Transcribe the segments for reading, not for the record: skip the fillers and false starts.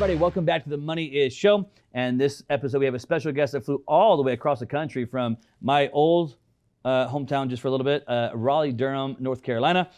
everybody? Welcome back to the Money Is Show. And this episode, we have a special guest that flew all the way across the country from my old hometown just for a little bit, Raleigh-Durham, North Carolina.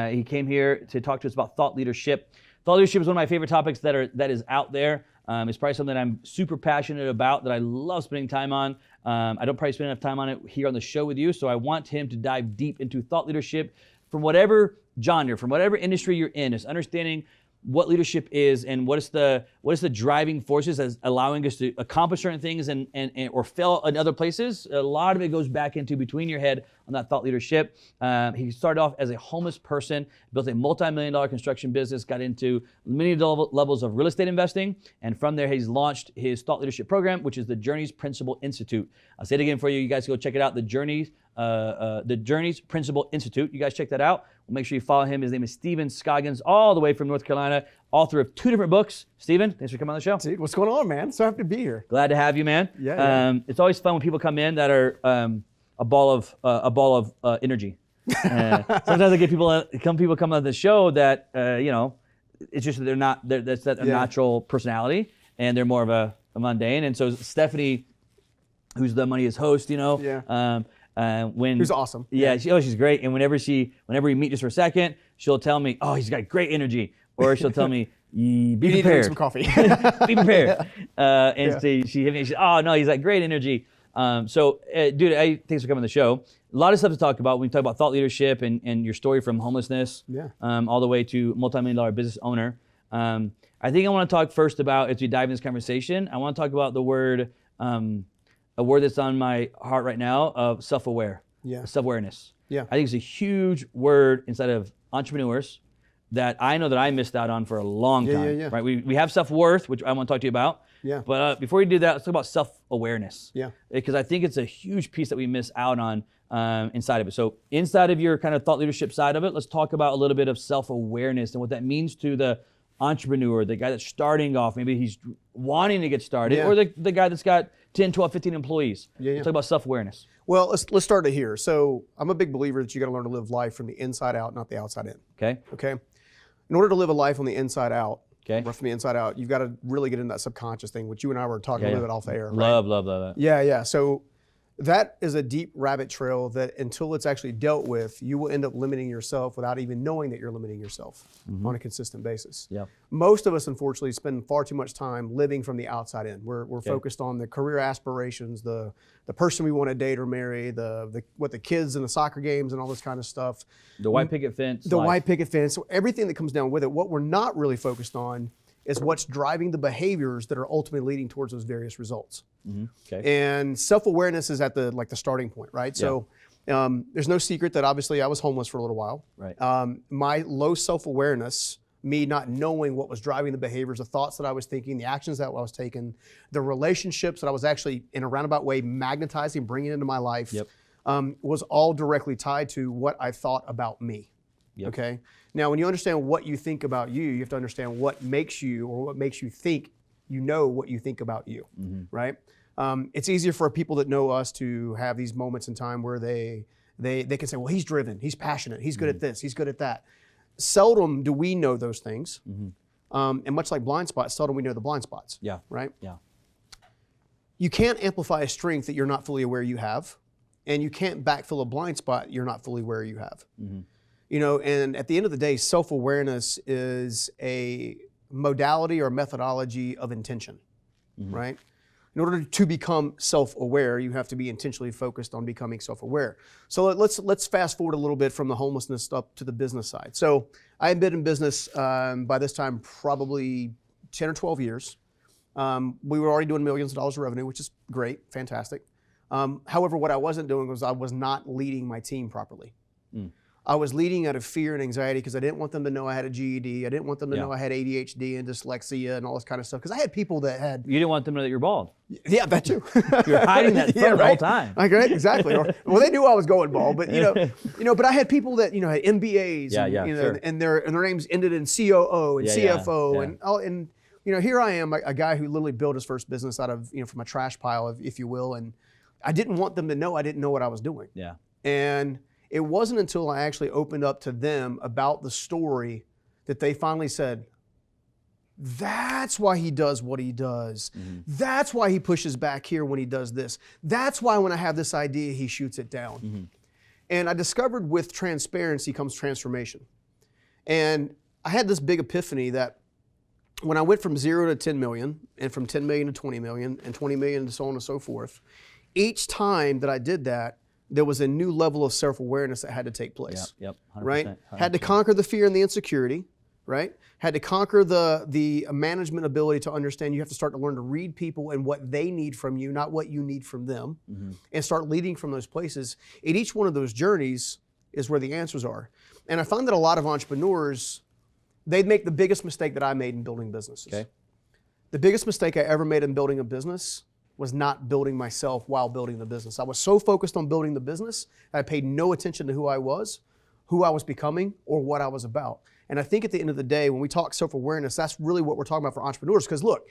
He came here to talk to us about thought leadership. Thought leadership is one of my favorite topics that is out there. It's probably something that I'm super passionate about, that I love spending time on. I don't probably spend enough time on it here on the show with you, so I want him to dive deep into thought leadership from whatever genre, from whatever industry you're in. It's understanding what leadership is and what is the driving forces that's allowing us to accomplish certain things and or fail in other places. A lot of it goes back into between your head on that thought leadership. He started off as a homeless person, built a multi-million-dollar construction business, got into many levels of real estate investing, and from there he's launched his thought leadership program, which is the Journeys Principle Institute. I'll say it again for you. You guys go check it out. The Journeys Principle Institute. You guys check that out. We'll make sure you follow him. His name is Stephen Scoggins, all the way from North Carolina, author of 2 different books. Stephen, thanks for coming on the show. Dude, what's going on, man? So happy to be here. Glad to have you, man. Yeah. It's always fun when people come in that are a ball of energy. Sometimes I get people come on the show that it's just that that's a natural personality, and they're more of a mundane. And so Stephanie, who's the Money Is host, who's awesome. Yeah, she's great. And whenever we meet just for a second, she'll tell me, "Oh, he's got great energy," or she'll tell me, "Be prepared. Need to drink some coffee." Be prepared. So she hit me. She said, "Oh no, he's got great energy." Dude, thanks for coming on the show. A lot of stuff to talk about. We talk about thought leadership and your story from homelessness, all the way to multi-million-dollar business owner. I think I want to talk first about, as we dive in this conversation, I want to talk about the word, a word that's on my heart right now, of self-aware, self-awareness. Yeah. I think it's a huge word inside of entrepreneurs that I know that I missed out on for a long time. Right? We have self-worth, which I want to talk to you about. Yeah. But before we do that, let's talk about self-awareness. Yeah. Because I think it's a huge piece that we miss out on inside of it. So inside of your kind of thought leadership side of it, let's talk about a little bit of self-awareness and what that means to the entrepreneur, the guy that's starting off. Maybe he's wanting to get started, or the guy that's got 10, 12, 15 employees. Let's talk about self-awareness. Well, let's start it here. So I'm a big believer that you got to learn to live life from the inside out, not the outside in. Okay. In order to live a life on the inside out, from the inside out, you've got to really get into that subconscious thing, which you and I were talking a little bit off the air. Love that. Yeah. So that is a deep rabbit trail that until it's actually dealt with, you will end up limiting yourself without even knowing that you're limiting yourself on a consistent basis. Yeah. Most of us, unfortunately, spend far too much time living from the outside in. We're focused on the career aspirations, the person we want to date or marry, what the kids and the soccer games and all this kind of stuff. The white picket fence. White picket fence. So everything that comes down with it. What we're not really focused on is what's driving the behaviors that are ultimately leading towards those various results. And self-awareness is at the starting point, right? So there's no secret that obviously I was homeless for a little while. Right. My low self-awareness, me not knowing what was driving the behaviors, the thoughts that I was thinking, the actions that I was taking, the relationships that I was actually in a roundabout way magnetizing, bringing into my life, was all directly tied to what I thought about me. Okay. Now, when you understand what you think about you, you have to understand what makes you, or what makes you think you know what you think about you, right? It's easier for people that know us to have these moments in time where they can say, well, he's driven, he's passionate, he's good at this, he's good at that. Seldom do we know those things. And much like blind spots, seldom we know the blind spots. Right? You can't amplify a strength that you're not fully aware you have, and you can't backfill a blind spot you're not fully aware you have. And at the end of the day, self-awareness is a modality or methodology of intention, right? In order to become self-aware, you have to be intentionally focused on becoming self-aware. So let's fast forward a little bit from the homelessness up to the business side. So I had been in business by this time probably 10 or 12 years. We were already doing millions of dollars of revenue, which is great, fantastic. However, what I wasn't doing was I was not leading my team properly. I was leading out of fear and anxiety because I didn't want them to know I had a GED. I didn't want them to know I had ADHD and dyslexia and all this kind of stuff, because I had people that had... You didn't want them to know that you're bald. Yeah, that too. You're hiding that the whole time. Right, exactly. Well, they knew I was going bald, but but I had people that had MBAs, and their names ended in COO and CFO and here I am, a guy who literally built his first business out of from a trash pile, if you will, and I didn't want them to know I didn't know what I was doing. And it wasn't until I actually opened up to them about the story that they finally said, That's why he does what he does. That's why he pushes back here when he does this. That's why when I have this idea, he shoots it down. And I discovered with transparency comes transformation. And I had this big epiphany that when I went from 0 to 10 million, and from 10 million to 20 million, and 20 million to so on and so forth, each time that I did that, there was a new level of self-awareness that had to take place. Yep, 100%, right? 100%. Had to conquer the fear and the insecurity, right? Had to conquer the management ability to understand you have to start to learn to read people and what they need from you, not what you need from them, and start leading from those places. In each one of those journeys is where the answers are. And I found that a lot of entrepreneurs, they'd make the biggest mistake that I made in building businesses. Okay. The biggest mistake I ever made in building a business was not building myself while building the business. I was so focused on building the business, I paid no attention to who I was becoming, or what I was about. And I think at the end of the day, when we talk self-awareness, that's really what we're talking about for entrepreneurs. Because look,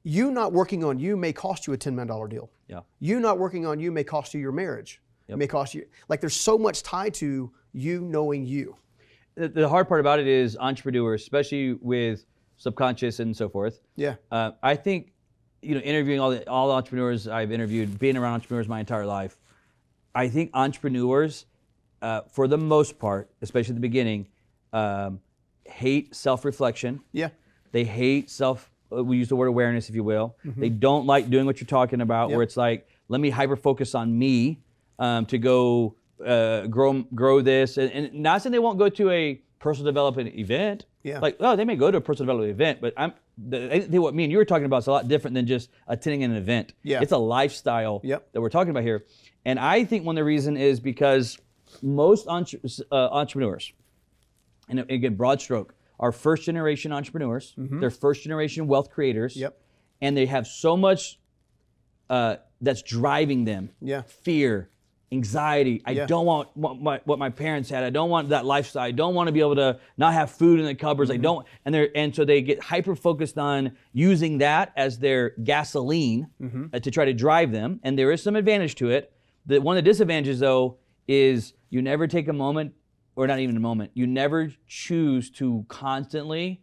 you not working on you may cost you a $10 million deal. Yeah. You not working on you may cost you your marriage. Yep. It may cost you, like there's so much tied to you knowing you. The hard part about it is entrepreneurs, especially with subconscious and so forth. Yeah. I think, interviewing all the entrepreneurs I've interviewed, being around entrepreneurs my entire life, I think entrepreneurs, for the most part, especially at the beginning, hate self-reflection. Yeah. They hate we use the word awareness, if you will. They don't like doing what you're talking about, where it's like, let me hyper-focus on me to go grow this. And not saying they won't go to a personal development event. Yeah. Like, they may go to a personal development event, but I think what me and you were talking about is a lot different than just attending an event. Yeah. It's a lifestyle Yep. that we're talking about here. And I think one of the reasons is because most entrepreneurs, and again, broad stroke, are first generation entrepreneurs. They're first generation wealth creators. Yep. And they have so much that's driving them. Yeah. Fear, anxiety. I don't want what my parents had. I don't want that lifestyle. I don't want to be able to not have food in the cupboards. I don't, and so they get hyper focused on using that as their gasoline to try to drive them. And there is some advantage to it. One of the disadvantages though is you never take a moment, or not even a moment, you never choose to constantly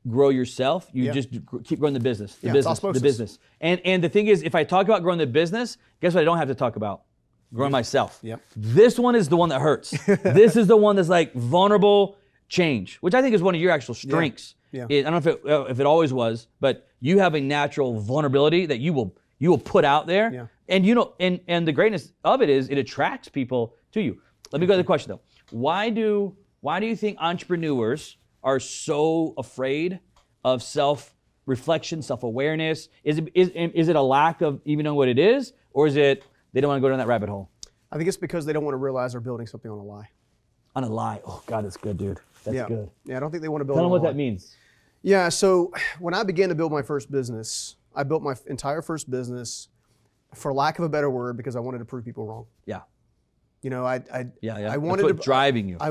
grow yourself. You just keep growing the business, the business. And the thing is, if I talk about growing the business, guess what I don't have to talk about? Growing myself. Yep. This one is the one that hurts. This is the one that's like vulnerable change, which I think is one of your actual strengths. Yeah. I don't know if it always was, but you have a natural vulnerability that you will put out there. Yeah. And and the greatness of it is it attracts people to you. Let me go to the question though. Why do you think entrepreneurs are so afraid of self-reflection, self-awareness? Is it a lack of even knowing what it is, or is it they don't want to go down that rabbit hole? I think it's because they don't want to realize they're building something on a lie. On a lie. Oh God, that's good, dude. That's good. Yeah, I don't think they want to build Tell on them a what lie. that means. Yeah, so when I began to build my first business, I built my entire first business, for lack of a better word, because I wanted to prove people wrong. Yeah. I wanted That's what's driving you. I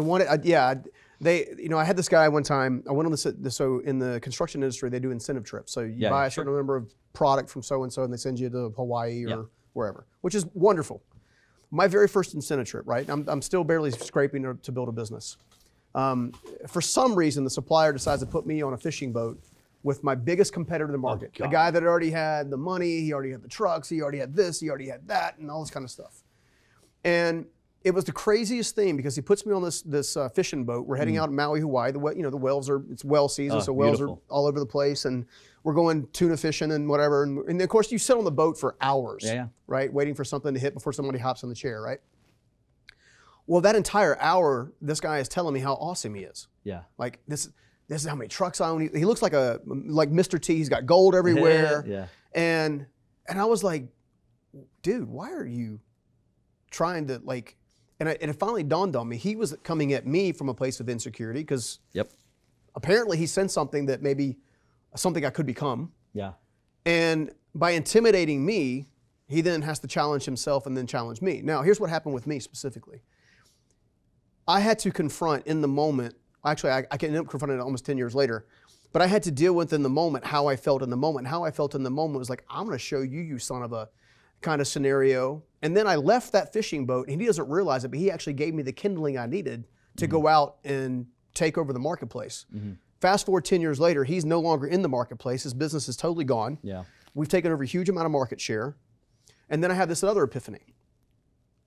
had this guy one time. I went on so in the construction industry, they do incentive trips. So you buy a certain number of product from so and so, and they send you to Hawaii or wherever, which is wonderful. My very first incentive trip, right? I'm still barely scraping to build a business. For some reason, the supplier decides to put me on a fishing boat with my biggest competitor in the market. Oh, the guy that already had the money, he already had the trucks, he already had this, he already had that, and all this kind of stuff. And it was the craziest thing because he puts me on this fishing boat. We're heading out to Maui, Hawaii. The wells it's well season, so wells are all over the place, and we're going tuna fishing and whatever. And of course, you sit on the boat for hours, right, waiting for something to hit before somebody hops in the chair, right? Well, that entire hour, this guy is telling me how awesome he is. Yeah. Like this is how many trucks I own. He looks like Mr. T. He's got gold everywhere. Yeah. And I was like, dude, why are you trying to like? And it finally dawned on me, he was coming at me from a place of insecurity because apparently he sensed something that maybe something I could become. Yeah. And by intimidating me, he then has to challenge himself and then challenge me. Now, here's what happened with me specifically. I had to confront in the moment, actually I can end up confronting it almost 10 years later, but I had to deal with in the moment how I felt in the moment. How I felt in the moment was like, I'm gonna show you, you son of a kind of scenario. And then I left that fishing boat, and he doesn't realize it, but he actually gave me the kindling I needed to go out and take over the marketplace. Fast forward 10 years later, he's no longer in the marketplace. His business is totally gone. Yeah. We've taken over a huge amount of market share. And then I have this other epiphany.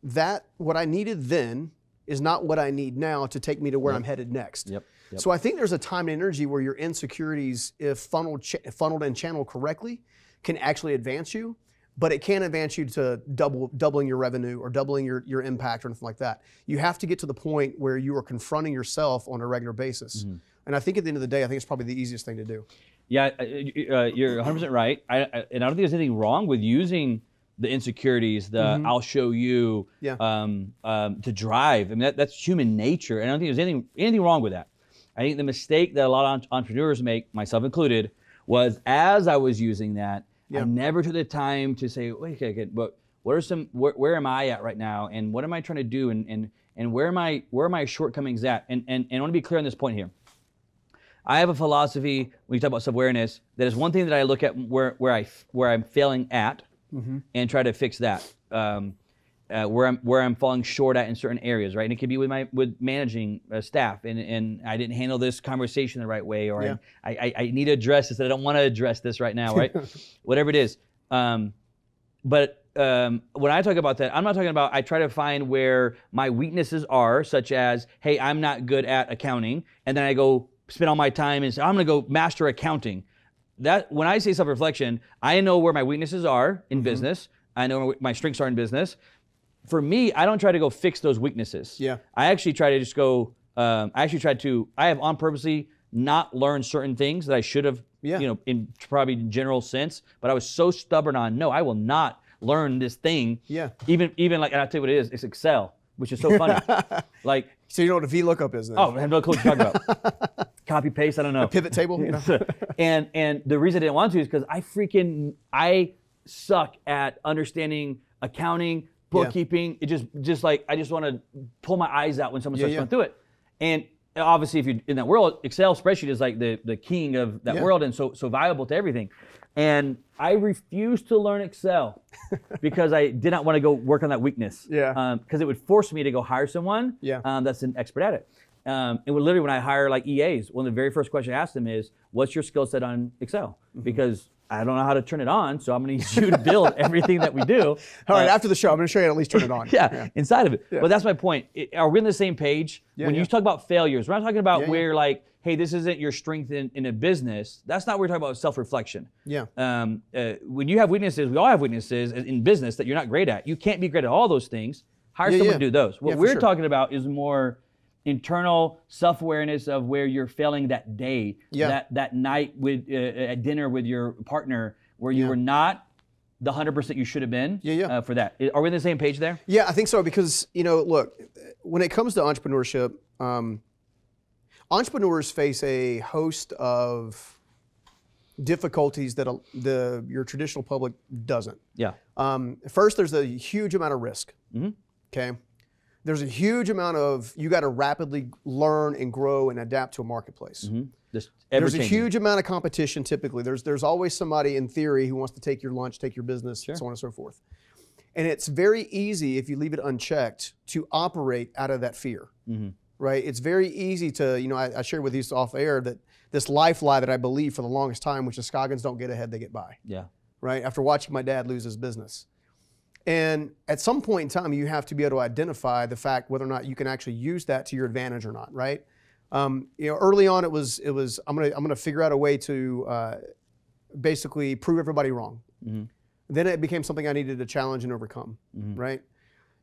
That what I needed then is not what I need now to take me to where I'm headed next. Yep. So I think there's a time and energy where your insecurities, if funneled and channeled correctly, can actually advance you, but it can't advance you to doubling your revenue or doubling your impact or anything like that. You have to get to the point where you are confronting yourself on a regular basis. Mm-hmm. And I think at the end of the day, I think it's probably the easiest thing to do. Yeah, you're 100% right. And I don't think there's anything wrong with using the insecurities, I'll show you to drive. I mean, that's human nature. And I don't think there's anything wrong with that. I think the mistake that a lot of entrepreneurs make, myself included, was as I was using that, I never took the time to say, wait, okay, but where am I at right now? And what am I trying to do? And where are my shortcomings at? And I want to be clear on this point here. I have a philosophy when you talk about self-awareness that is one thing that I look at where I'm failing at and try to fix that. Where I'm falling short at in certain areas, right? And it could be with managing staff, and I didn't handle this conversation the right way, or I need to address this, and I don't want to address this right now, right? Whatever it is. But when I talk about that, I'm not talking about I try to find where my weaknesses are, such as, hey, I'm not good at accounting, and then I go spend all my time and say, I'm going to go master accounting. That when I say self-reflection, I know where my weaknesses are in business. I know where my strengths are in business. For me, I don't try to go fix those weaknesses. Yeah. I actually try to just go, I have on purposely not learned certain things that I should have, in probably general sense, but I was so stubborn on, no, I will not learn this thing. Yeah. Even like, and I'll tell you what it is, it's Excel, which is so funny. Like. So you know what a VLOOKUP is then? Oh, I have no clue what you're talking about. Copy, paste, I don't know. A pivot table? You know? And the reason I didn't want to is because I suck at understanding accounting, bookkeeping. It just like I just want to pull my eyes out when someone starts going through it. And obviously, if you're in that world, Excel spreadsheet is like the king of that world, and so valuable to everything. And I refused to learn Excel because I did not want to go work on that weakness. Because it would force me to go hire someone that's an expert at it. It would literally, when I hire like EAs, one of the very first questions I ask them is, "What's your skill set on Excel?" Because I don't know how to turn it on, so I'm going to use you to build everything that we do. All right, after the show, I'm going to show you how to at least turn it on. Inside of it. But that's my point. Are we on the same page? When you talk about failures, we're not talking about where like, hey, this isn't your strength in a business. That's not what we're talking about, self-reflection. When you have weaknesses, we all have weaknesses in business that you're not great at. You can't be great at all those things. Hire someone to do those. What we're talking about is more internal self-awareness of where you're failing that day, that night with at dinner with your partner where you were not the 100% you should have been for that. Are we on the same page there? Yeah, I think so, because, look, when it comes to entrepreneurship, entrepreneurs face a host of difficulties that your traditional public doesn't. First, there's a huge amount of risk, okay? There's a huge amount of, you got to rapidly learn and grow and adapt to a marketplace. There's a huge amount of competition typically. There's always somebody in theory who wants to take your lunch, take your business, so on and so forth. And it's very easy, if you leave it unchecked, to operate out of that fear, right? It's very easy to, I shared with you off air that this life lie that I believe for the longest time, which is Scoggins don't get ahead, they get by. Right? After watching my dad lose his business. And at some point in time, you have to be able to identify the fact whether or not you can actually use that to your advantage or not, right? Early on, it was I'm gonna figure out a way to basically prove everybody wrong. Then it became something I needed to challenge and overcome, right?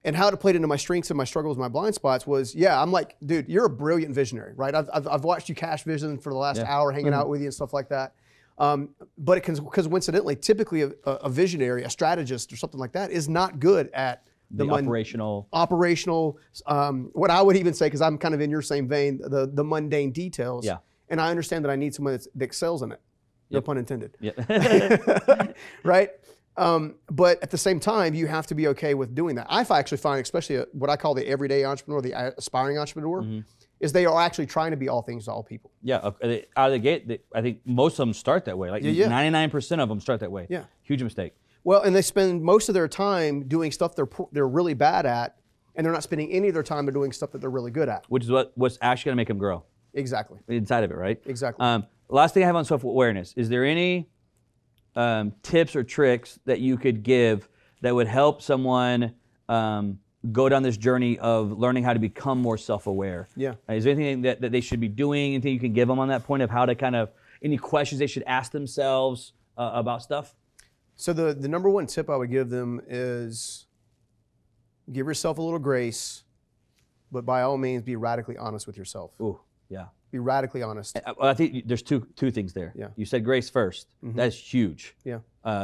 And how it played into my strengths and my struggles, my blind spots was, I'm like, dude, you're a brilliant visionary, right? I've watched you cash vision for the last hour, hanging out with you and stuff like that. But because coincidentally, typically a visionary, a strategist or something like that is not good at the operational, what I would even say, because I'm kind of in your same vein, the mundane details. And I understand that I need someone that excels in it. No pun intended. Right? But at the same time, you have to be okay with doing that. I actually find, especially what I call the everyday entrepreneur, the aspiring entrepreneur, is they are actually trying to be all things to all people. Out of the gate, I think most of them start that way. Like 99% of them start that way. Huge mistake. Well, and they spend most of their time doing stuff they're really bad at, and they're not spending any of their time doing stuff that they're really good at. Which is what's actually going to make them grow. Exactly. inside of it, right? Exactly. Last thing I have on self-awareness, is there any tips or tricks that you could give that would help someone go down this journey of learning how to become more self-aware? Yeah. Is there anything that they should be doing? Anything you can give them on that point of how to kind of, any questions they should ask themselves about stuff? So the number one tip I would give them is give yourself a little grace, but by all means be radically honest with yourself. Ooh, yeah. Be radically honest. I think there's two things there. Yeah. You said grace first. That's huge. Yeah.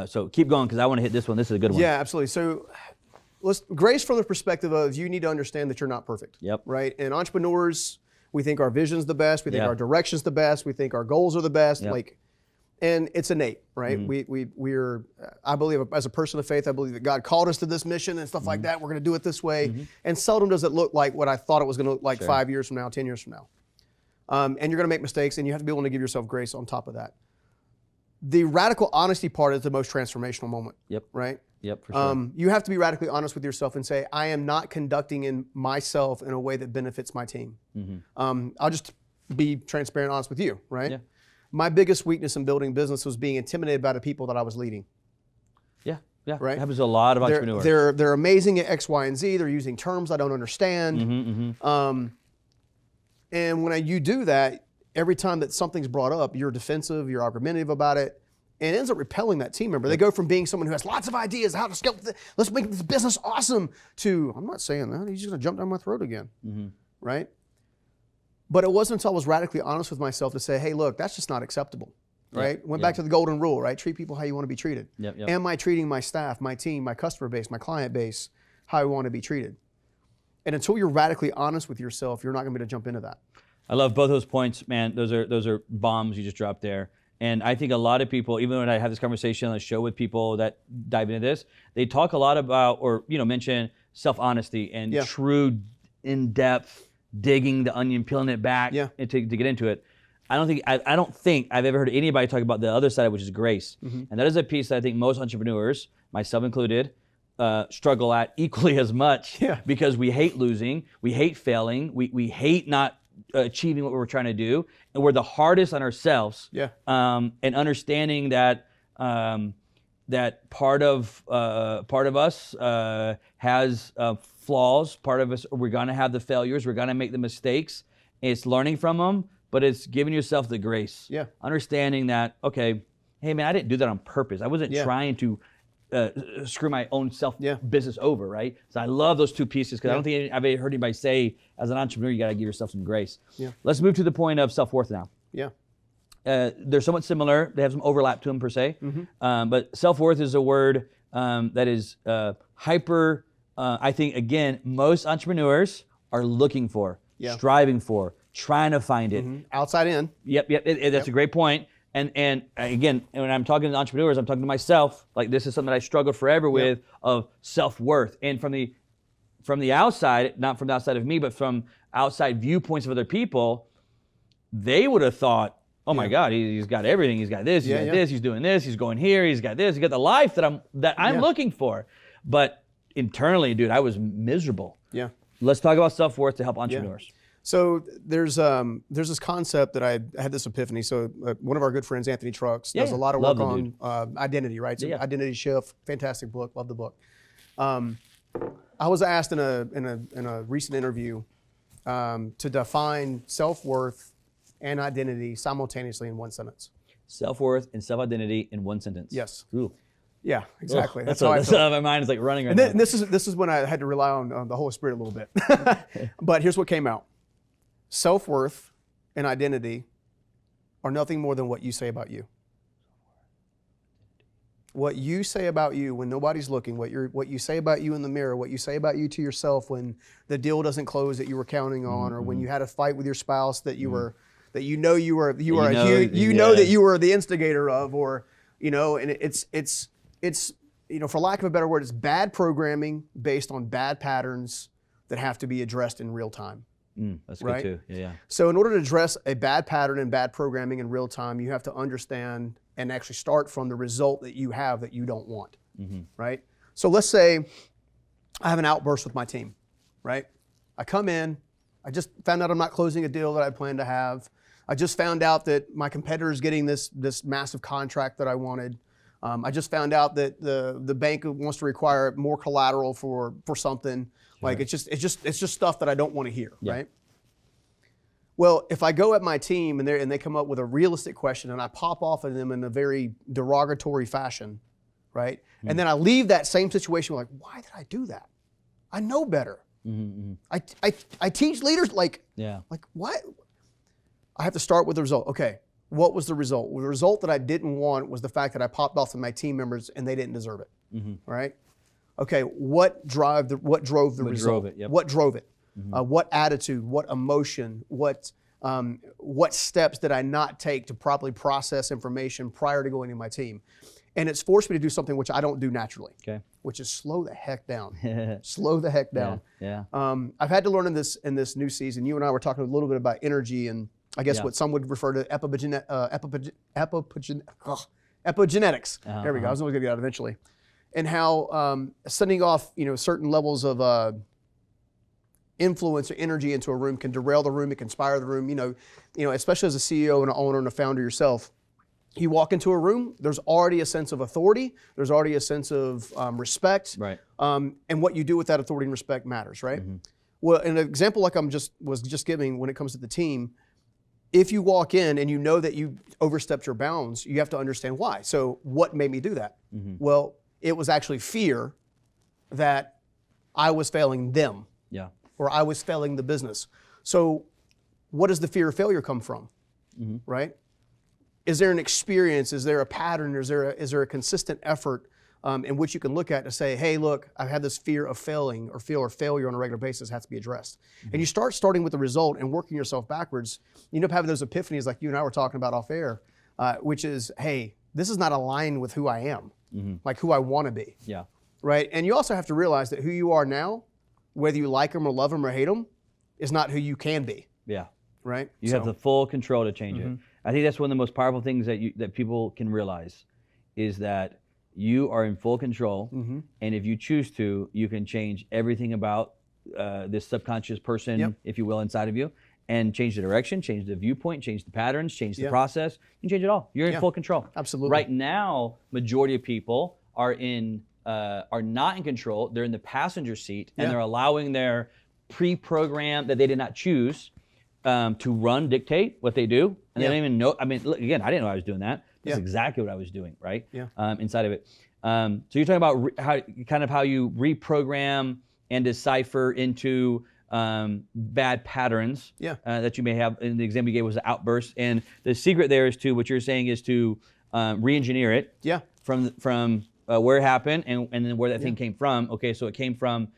So keep going because I want to hit this one. This is a good one. Yeah, absolutely. So grace from the perspective of you need to understand that you're not perfect. Yep. Right? And entrepreneurs, we think our vision's the best. We think Yeah. our direction's the best. We think our goals are the best. Yep. And it's innate, right? We're, I believe, as a person of faith, I believe that God called us to this mission and stuff like that. We're going to do it this way. And seldom does it look like what I thought it was going to look like 5 years from now, 10 years from now. And you're going to make mistakes, and you have to be willing to give yourself grace on top of that. The radical honesty part is the most transformational moment. Yep. Right? Yep, for sure. You have to be radically honest with yourself and say, I am not conducting in myself in a way that benefits my team. I'll just be transparent and honest with you, right? Yeah. My biggest weakness in building business was being intimidated by the people that I was leading. Yeah. Right? It happens to a lot of entrepreneurs. They're amazing at X, Y, and Z. They're using terms I don't understand. And when you do that, every time that something's brought up, you're defensive, you're argumentative about it, and it ends up repelling that team member. They go from being someone who has lots of ideas, how to scale, let's make this business awesome, to, I'm not saying that, he's just gonna jump down my throat again, right? But it wasn't until I was radically honest with myself to say, hey, look, that's just not acceptable, right? Went back to the golden rule, right? Treat people how you want to be treated. Am I treating my staff, my team, my customer base, my client base, how I want to be treated? And until you're radically honest with yourself, you're not going to be able to jump into that. I love both those points, man. Those are bombs you just dropped there. And I think a lot of people, even when I have this conversation on the show with people that dive into this, they talk a lot about, or mention self-honesty and true, in-depth digging the onion, peeling it back to get into it. I don't think I've ever heard anybody talk about the other side, which is grace. And that is a piece that I think most entrepreneurs, myself included, struggle at equally as much because we hate losing, we hate failing, we hate not achieving what we're trying to do, and we're the hardest on ourselves. And understanding that that part of us has flaws. Part of us, we're gonna have the failures, we're gonna make the mistakes. It's learning from them, but it's giving yourself the grace. Understanding that, okay, hey man, I didn't do that on purpose. I wasn't trying to screw my own business over, right? So I love those two pieces because I don't think I've ever heard anybody say, as an entrepreneur, you got to give yourself some grace. Let's move to the point of self-worth now. They're somewhat similar. They have some overlap to them per se. But self-worth is a word that is hyper, I think, again, most entrepreneurs are looking for, striving for, trying to find it. Outside in. That's a great point. And again, when I'm talking to entrepreneurs, I'm talking to myself. Like, this is something that I struggled forever with, of self-worth. And from the outside, not from the outside of me, but from outside viewpoints of other people, they would have thought, oh my God, he's got everything. He's got this, he's got this, he's doing this, he's going here, he's got this, he's got the life that I'm looking for. But internally, dude, I was miserable. Let's talk about self-worth to help entrepreneurs. So there's this concept that I had this epiphany. So one of our good friends, Anthony Trucks, does a lot of work on identity, right? So Identity Shift, fantastic book, love the book. I was asked in a recent interview to define self-worth and identity simultaneously in one sentence. Self-worth and self-identity in one sentence. Yes. Ooh. Yeah, exactly. That's how I feel. My mind is like running right now. And this is when I had to rely on the Holy Spirit a little bit. But here's what came out. Self-worth and identity are nothing more than what you say about you. What you say about you when nobody's looking, what you say about you in the mirror, what you say about you to yourself when the deal doesn't close that you were counting on, or when you had a fight with your spouse that you were that you know that you were the instigator of, or and it's for lack of a better word, it's bad programming based on bad patterns that have to be addressed in real time. That's good too. Yeah. So in order to address a bad pattern and bad programming in real time, you have to understand and actually start from the result that you have that you don't want, right? So let's say I have an outburst with my team, right? I come in, I just found out I'm not closing a deal that I planned to have. I just found out that my competitor is getting this massive contract that I wanted. I just found out that the bank wants to require more collateral for something. Like it's just stuff that I don't want to hear, right? Well, if I go at my team and they come up with a realistic question and I pop off at them in a very derogatory fashion, right? And then I leave that same situation like, why did I do that? I know better. I teach leaders like what? I have to start with the result. Okay, what was the result? Well, the result that I didn't want was the fact that I popped off at my team members and they didn't deserve it. Right? Okay, what drove the result? What drove it? What attitude? What emotion? What steps did I not take to properly process information prior to going to my team? And it's forced me to do something which I don't do naturally, which is slow the heck down. Slow the heck down. I've had to learn in this new season. You and I were talking a little bit about energy and I guess what some would refer to epigenetics. There we go. I was only going to get out eventually. And how sending off certain levels of influence or energy into a room can derail the room, it can inspire the room. Especially as a CEO and an owner and a founder yourself, you walk into a room, there's already a sense of authority, there's already a sense of respect, and what you do with that authority and respect matters, right? Well, an example like was just giving when it comes to the team, if you walk in and you know that you overstepped your bounds, you have to understand why. So what made me do that? Well, it was actually fear that I was failing them, or I was failing the business. So what does the fear of failure come from, right? Is there an experience? Is there a pattern? Is there a consistent effort in which you can look at to say, hey, look, I've had this fear of failing or failure on a regular basis has to be addressed. And you starting with the result and working yourself backwards. You end up having those epiphanies like you and I were talking about off air, which is, hey, this is not aligned with who I am, like who I want to be. Right? And you also have to realize that who you are now, whether you like them or love them or hate them, is not who you can be. Right? You have the full control to change it. I think that's one of the most powerful things that people can realize is that you are in full control, and if you choose to, you can change everything about this subconscious person, if you will, inside of you, and change the direction, change the viewpoint, change the patterns, change the process. You can change it all. You're in full control. Absolutely. Right now, majority of people are not in control. They're in the passenger seat, and they're allowing their pre-program that they did not choose to dictate what they do, and they don't even know. I mean, look, again, I didn't know I was doing that. That's exactly what I was doing, right? Inside of it. So you're talking about how you reprogram and decipher into bad patterns that you may have. And the example you gave was the outburst, and the secret there is what you're saying is to re-engineer it from where it happened and then where that thing came from. Okay, so it came from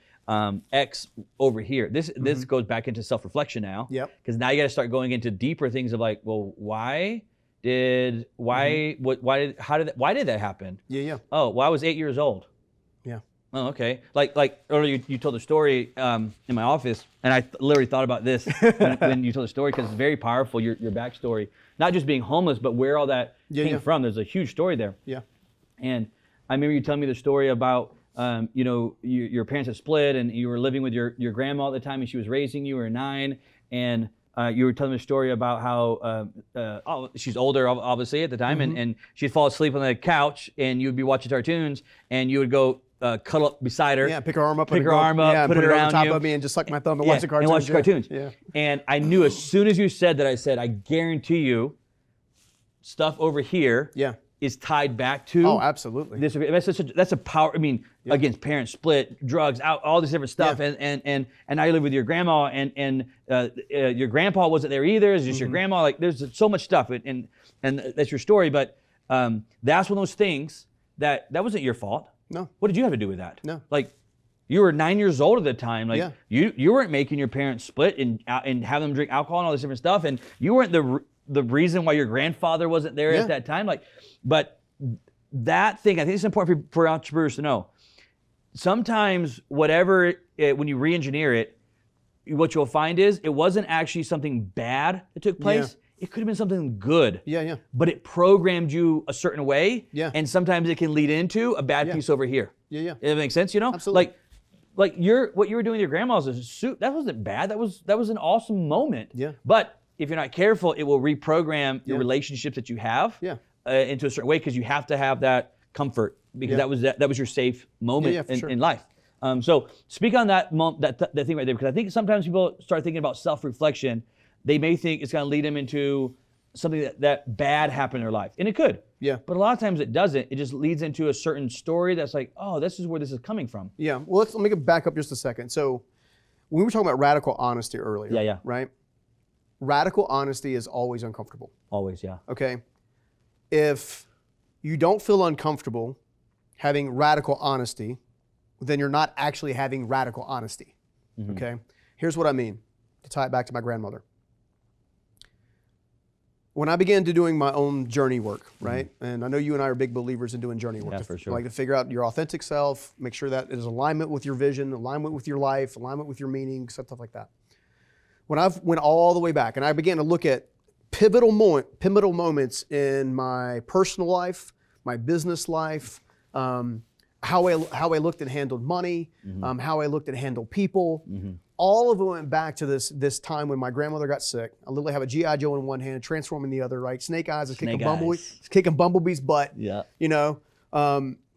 X over here. This goes back into self-reflection now. Because now you got to start going into deeper things of like, well, why did that happen? Oh, well, I was 8 years old. Oh, okay. Like earlier you told the story in my office, and I literally thought about this when you told the story because it's very powerful. Your backstory, not just being homeless, but where all that came from. There's a huge story there. And I remember you telling me the story about your parents had split and you were living with your grandma at the time and she was raising you. You were 9, and you were telling me a story about how she's older obviously at the time, and she'd fall asleep on the couch and you'd be watching cartoons and you would go cuddle up beside her. Pick her arm up. Put it around on top of me and just suck my thumb and watch the cartoons. And watch the cartoons. And I knew as soon as you said that, I said, I guarantee you stuff over here is tied back to. Oh, absolutely. That's a power. I mean, again, parents split, drugs, out, all this different stuff, and now you live with your grandma, and your grandpa wasn't there either. It's just your grandma. Like, there's so much stuff, and that's your story. But that's one of those things that wasn't your fault. No. What did you have to do with that? No. Like, you were 9 years old at the time. Like, you weren't making your parents split and have them drink alcohol and all this different stuff, and you weren't the reason why your grandfather wasn't there at that time. Like, but that thing, I think it's important for entrepreneurs to know. Sometimes when you re-engineer it, what you'll find is it wasn't actually something bad that took place. It could have been something good. But it programmed you a certain way. And sometimes it can lead into a bad piece over here. It makes sense, Absolutely. Like, like what you were doing with your grandma's that wasn't bad. That was an awesome moment. Yeah. But if you're not careful, it will reprogram your relationships that you have into a certain way, because you have to have that comfort, because that was your safe moment in life. So speak on that thing right there, because I think sometimes people start thinking about self-reflection. They may think it's going to lead them into something that bad happened in their life, and it could. Yeah. But a lot of times it doesn't. It just leads into a certain story that's like, oh, this is where this is coming from. Yeah. Well, let me get back up just a second. So we were talking about radical honesty earlier. Yeah. Right? Radical honesty is always uncomfortable. Always, yeah. Okay? If you don't feel uncomfortable having radical honesty, then you're not actually having radical honesty. Mm-hmm. Okay? Here's what I mean, to tie it back to my grandmother. When I began to doing my own journey work, right? Mm-hmm. And I know you and I are big believers in doing journey work. Yeah, for sure. Like to figure out your authentic self, make sure that it is alignment with your vision, alignment with your life, alignment with your meaning, stuff like that. When I went all the way back and I began to look at pivotal moments in my personal life, my business life, how I looked and handled money, mm-hmm. How I looked and handled people. Mm-hmm. All of it went back to this time when my grandmother got sick. I literally have a G.I. Joe in one hand, transforming the other, right? Snake eyes is kicking Bumblebee's butt. Yeah. You know,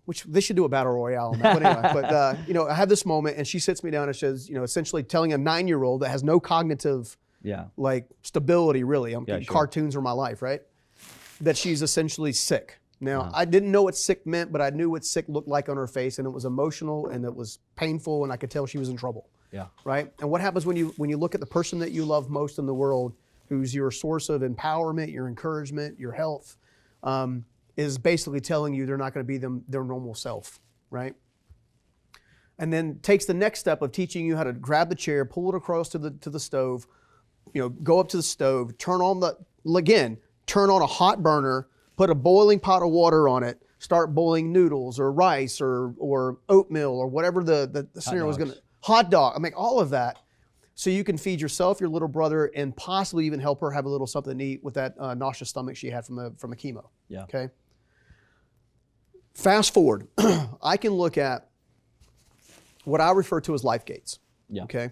which they should do a battle royale on that. But anyway, you know, I have this moment and she sits me down and says, you know, essentially telling a 9-year-old that has no cognitive like stability really. Cartoons are my life, right? That she's essentially sick. Now, I didn't know what sick meant, but I knew what sick looked like on her face, and it was emotional and it was painful, and I could tell she was in trouble. Yeah. Right? And what happens when you look at the person that you love most in the world, who's your source of empowerment, your encouragement, your health, is basically telling you they're not going to be their normal self, right? And then takes the next step of teaching you how to grab the chair, pull it across to the stove, you know, go up to the stove, turn on a hot burner, put a boiling pot of water on it, start boiling noodles or rice or oatmeal or whatever the scenario was going to. Hot dog, I make all of that so you can feed yourself, your little brother, and possibly even help her have a little something to eat with that nauseous stomach she had from a chemo. Yeah. Okay. Fast forward, I can look at what I refer to as life gates. Yeah. Okay.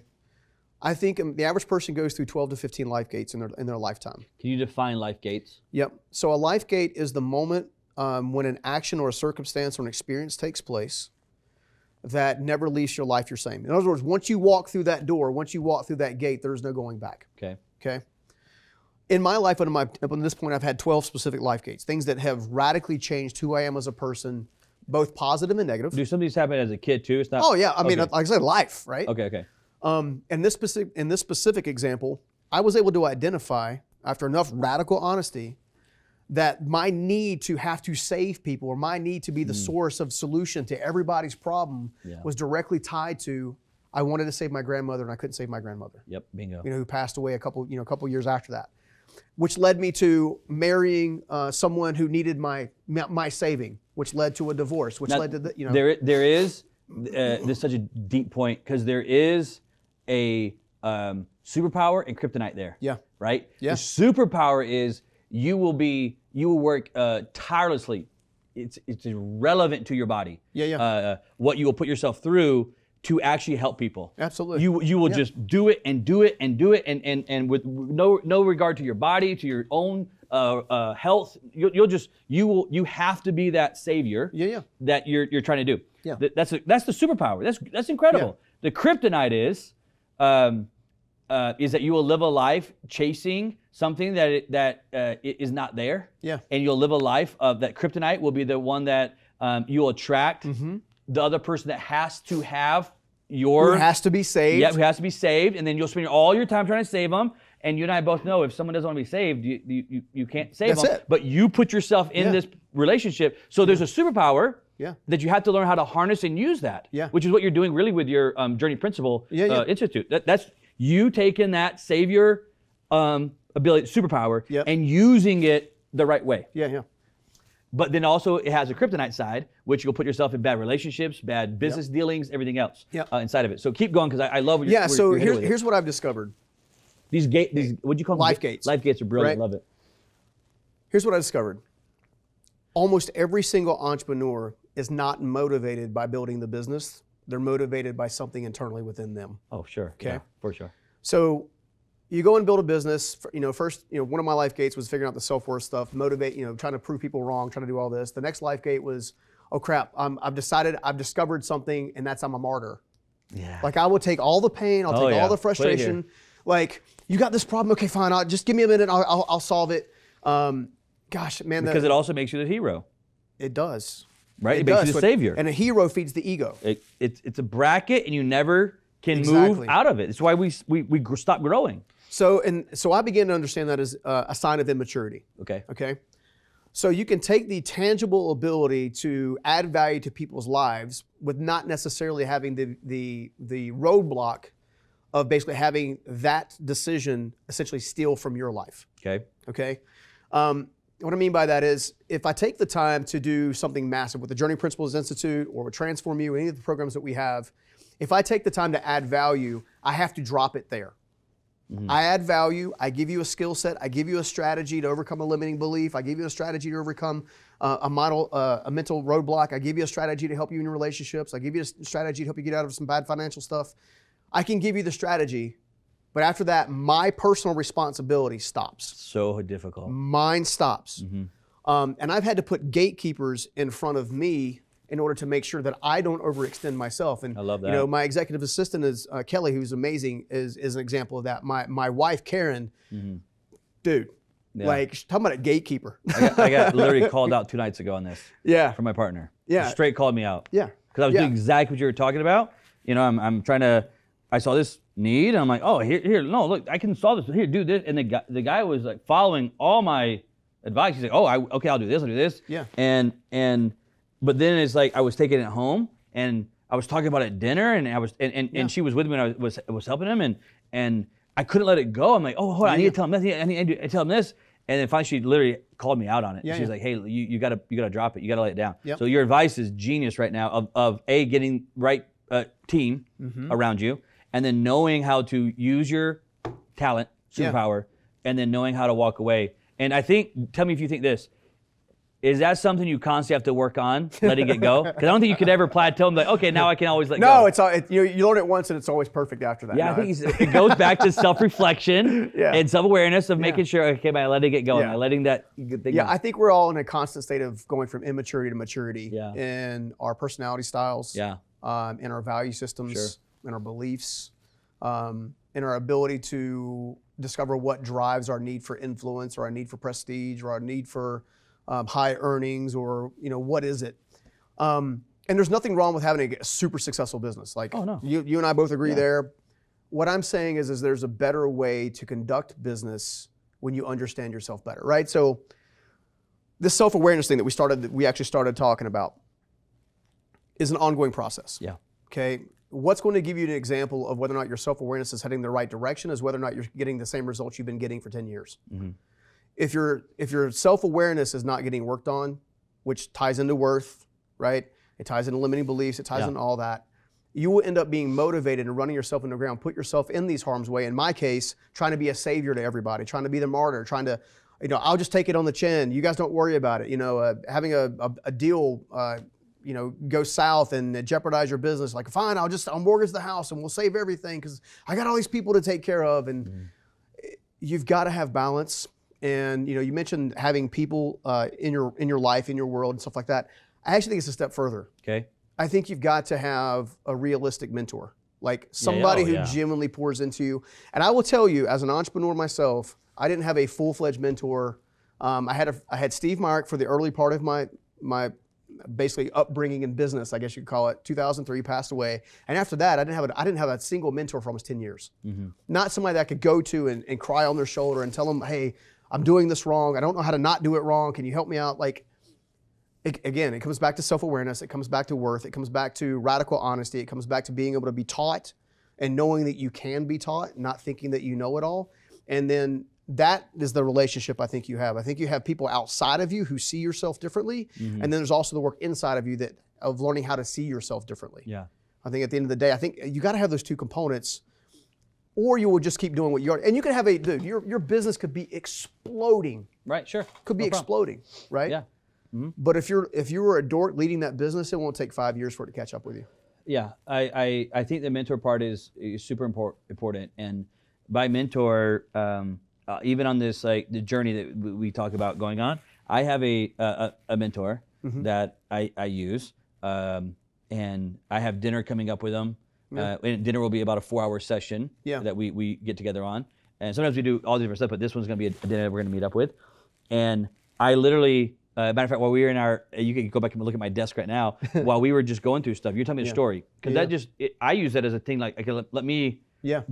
I think the average person goes through 12 to 15 life gates in their lifetime. Can you define life gates? Yep. So a life gate is the moment when an action or a circumstance or an experience takes place that never leaves your life the same. In other words, once you walk through that door, once you walk through that gate, there's no going back. Okay. Okay. In my life, up to this point, I've had 12 specific life gates, things that have radically changed who I am as a person, both positive and negative. Do some of these happen as a kid too? It's not. Oh yeah, I mean, like I said, life, right? Okay. In this specific example, I was able to identify, after enough radical honesty, that my need to have to save people, or my need to be the source of solution to everybody's problem was directly tied to, I wanted to save my grandmother and I couldn't save my grandmother. Yep, bingo. You know, who passed away a couple years after that, which led me to marrying someone who needed my saving, which led to a divorce, which led to the, you know. There is this is such a deep point, because there is a superpower and kryptonite there. Yeah. Right? Yeah. The superpower is you will work tirelessly. It's irrelevant to your body. Yeah. What you will put yourself through to actually help people. Absolutely. You will just do it and do it and do it and with no regard to your body, to your own health. You have to be that savior. Yeah. That you're trying to do. Yeah. That's the superpower. That's incredible. Yeah. The kryptonite is that you will live a life chasing something that is not there. Yeah. And you'll live a life of that kryptonite will be the one that you'll attract the other person that has to have who has to be saved. Yeah, who has to be saved, and then you'll spend all your time trying to save them. And you and I both know if someone doesn't want to be saved, you can't save them. That's it. But you put yourself in this relationship. So there's a superpower that you have to learn how to harness and use that. Yeah. Which is what you're doing really with your Journey Principle Institute. That's you taking that savior ability, superpower, and using it the right way. Yeah. But then also it has a kryptonite side, which you'll put yourself in bad relationships, bad business dealings, everything else inside of it. So keep going, because I love what you're so here's what I've discovered. These what'd you call them? Life gates. Life gates are brilliant. Right? Love it. Here's what I discovered. Almost every single entrepreneur is not motivated by building the business. They're motivated by something internally within them. Oh, sure. Okay. Yeah, for sure. So you go and build a business. First, one of my life gates was figuring out the self-worth stuff, motivate, trying to prove people wrong, trying to do all this. The next life gate was, oh crap, I've discovered something, and that's I'm a martyr. Yeah. Like I will take all the pain, I'll take all the frustration. Like, you got this problem, okay, fine, just give me a minute, I'll solve it. Gosh, man. Because it also makes you the hero. It does. Right? It makes you the savior. And a hero feeds the ego. It's a bracket, and you never can move out of it. It's why we stop growing. So I began to understand that as a sign of immaturity. Okay. So you can take the tangible ability to add value to people's lives with not necessarily having the roadblock of basically having that decision essentially steal from your life. Okay. What I mean by that is, if I take the time to do something massive with the Journey Principles Institute or with Transform You, any of the programs that we have, if I take the time to add value, I have to drop it there. Mm-hmm. I add value, I give you a skill set, I give you a strategy to overcome a limiting belief, I give you a strategy to overcome a mental roadblock, I give you a strategy to help you in your relationships, I give you a strategy to help you get out of some bad financial stuff. I can give you the strategy, but after that, my personal responsibility stops. So difficult. Mine stops. Mm-hmm. And I've had to put gatekeepers in front of me in order to make sure that I don't overextend myself. And I love that. My executive assistant is Kelly, who's amazing, is an example of that. My wife, Karen, dude, like, talking about a gatekeeper. I got literally called out 2 nights ago on this. Yeah. From my partner. Yeah. She straight called me out. Yeah. Because I was doing exactly what you were talking about. I'm trying to, I saw this need, and I'm like, oh, here, no, look, I can solve this. Here, do this. And the guy was like following all my advice. He's like, oh, okay, I'll do this. Yeah. But then it's like I was taking it home, and I was talking about it at dinner, and she was with me, and I was helping him, and I couldn't let it go. I'm like, oh, hold on, I need to tell him this. I need to tell him this. And then finally, she literally called me out on it. She's like, hey, you gotta drop it. You gotta lay it down. Yep. So your advice is genius right now of getting right team around you, and then knowing how to use your talent, superpower, and then knowing how to walk away. And I think, tell me if you think this, is that something you constantly have to work on, letting it go? Because I don't think you could ever plateau and be like, okay, now I can always let go. No, you learn it once and it's always perfect after that. Yeah, I think it goes back to self-reflection and self-awareness of making sure, okay, am I letting it go? Am I letting that thing go? I think we're all in a constant state of going from immaturity to maturity in our personality styles, in our value systems, in our beliefs, in our ability to discover what drives our need for influence or our need for prestige or our need for high earnings, or what is it? And there's nothing wrong with having a super successful business. Like, oh, no. you and I both agree there. What I'm saying is there's a better way to conduct business when you understand yourself better, right? So this self-awareness thing that we actually started talking about is an ongoing process. Yeah. Okay. What's going to give you an example of whether or not your self-awareness is heading the right direction is whether or not you're getting the same results you've been getting for 10 years. Mm-hmm. If your self-awareness is not getting worked on, which ties into worth, right? It ties into limiting beliefs, it ties into all that. You will end up being motivated and running yourself into the ground, put yourself in these harm's way. In my case, trying to be a savior to everybody, trying to be the martyr, trying to, I'll just take it on the chin. You guys don't worry about it. Having a deal, go south and jeopardize your business. Like, fine, I'll mortgage the house and we'll save everything because I got all these people to take care of. And you've got to have balance. And you mentioned having people in your life, in your world, and stuff like that. I actually think it's a step further. Okay. I think you've got to have a realistic mentor, like somebody who genuinely pours into you. And I will tell you, as an entrepreneur myself, I didn't have a full-fledged mentor. I had Steve Myrick for the early part of my basically upbringing in business, I guess you could call it. 2003, passed away, and after that, I didn't have a single mentor for almost 10 years. Mm-hmm. Not somebody that I could go to and cry on their shoulder and tell them, hey, I'm doing this wrong. I don't know how to not do it wrong. Can you help me out? Like, again, it comes back to self-awareness. It comes back to worth. It comes back to radical honesty. It comes back to being able to be taught and knowing that you can be taught, not thinking that you know it all. And then that is the relationship I think you have. I think you have people outside of you who see yourself differently. Mm-hmm. And then there's also the work inside of you of learning how to see yourself differently. Yeah. I think at the end of the day, I think you got to have those two components, or you will just keep doing what you are. And you can have your business could be exploding. Right, sure. Could be exploding, right? Yeah. Mm-hmm. But if you were a dork leading that business, it won't take 5 years for it to catch up with you. Yeah, I think the mentor part is super important. And by mentor, even on this like the journey that we talk about going on, I have a mentor that I use, and I have dinner coming up with them. And dinner will be about a 4-hour session that we get together on. And sometimes we do all different stuff, but this one's going to be a dinner that we're going to meet up with. And I literally, matter of fact, while we were in you can go back and look at my desk right now, while we were just going through stuff, you're telling me a story. Because I use that as a thing, like, okay, let me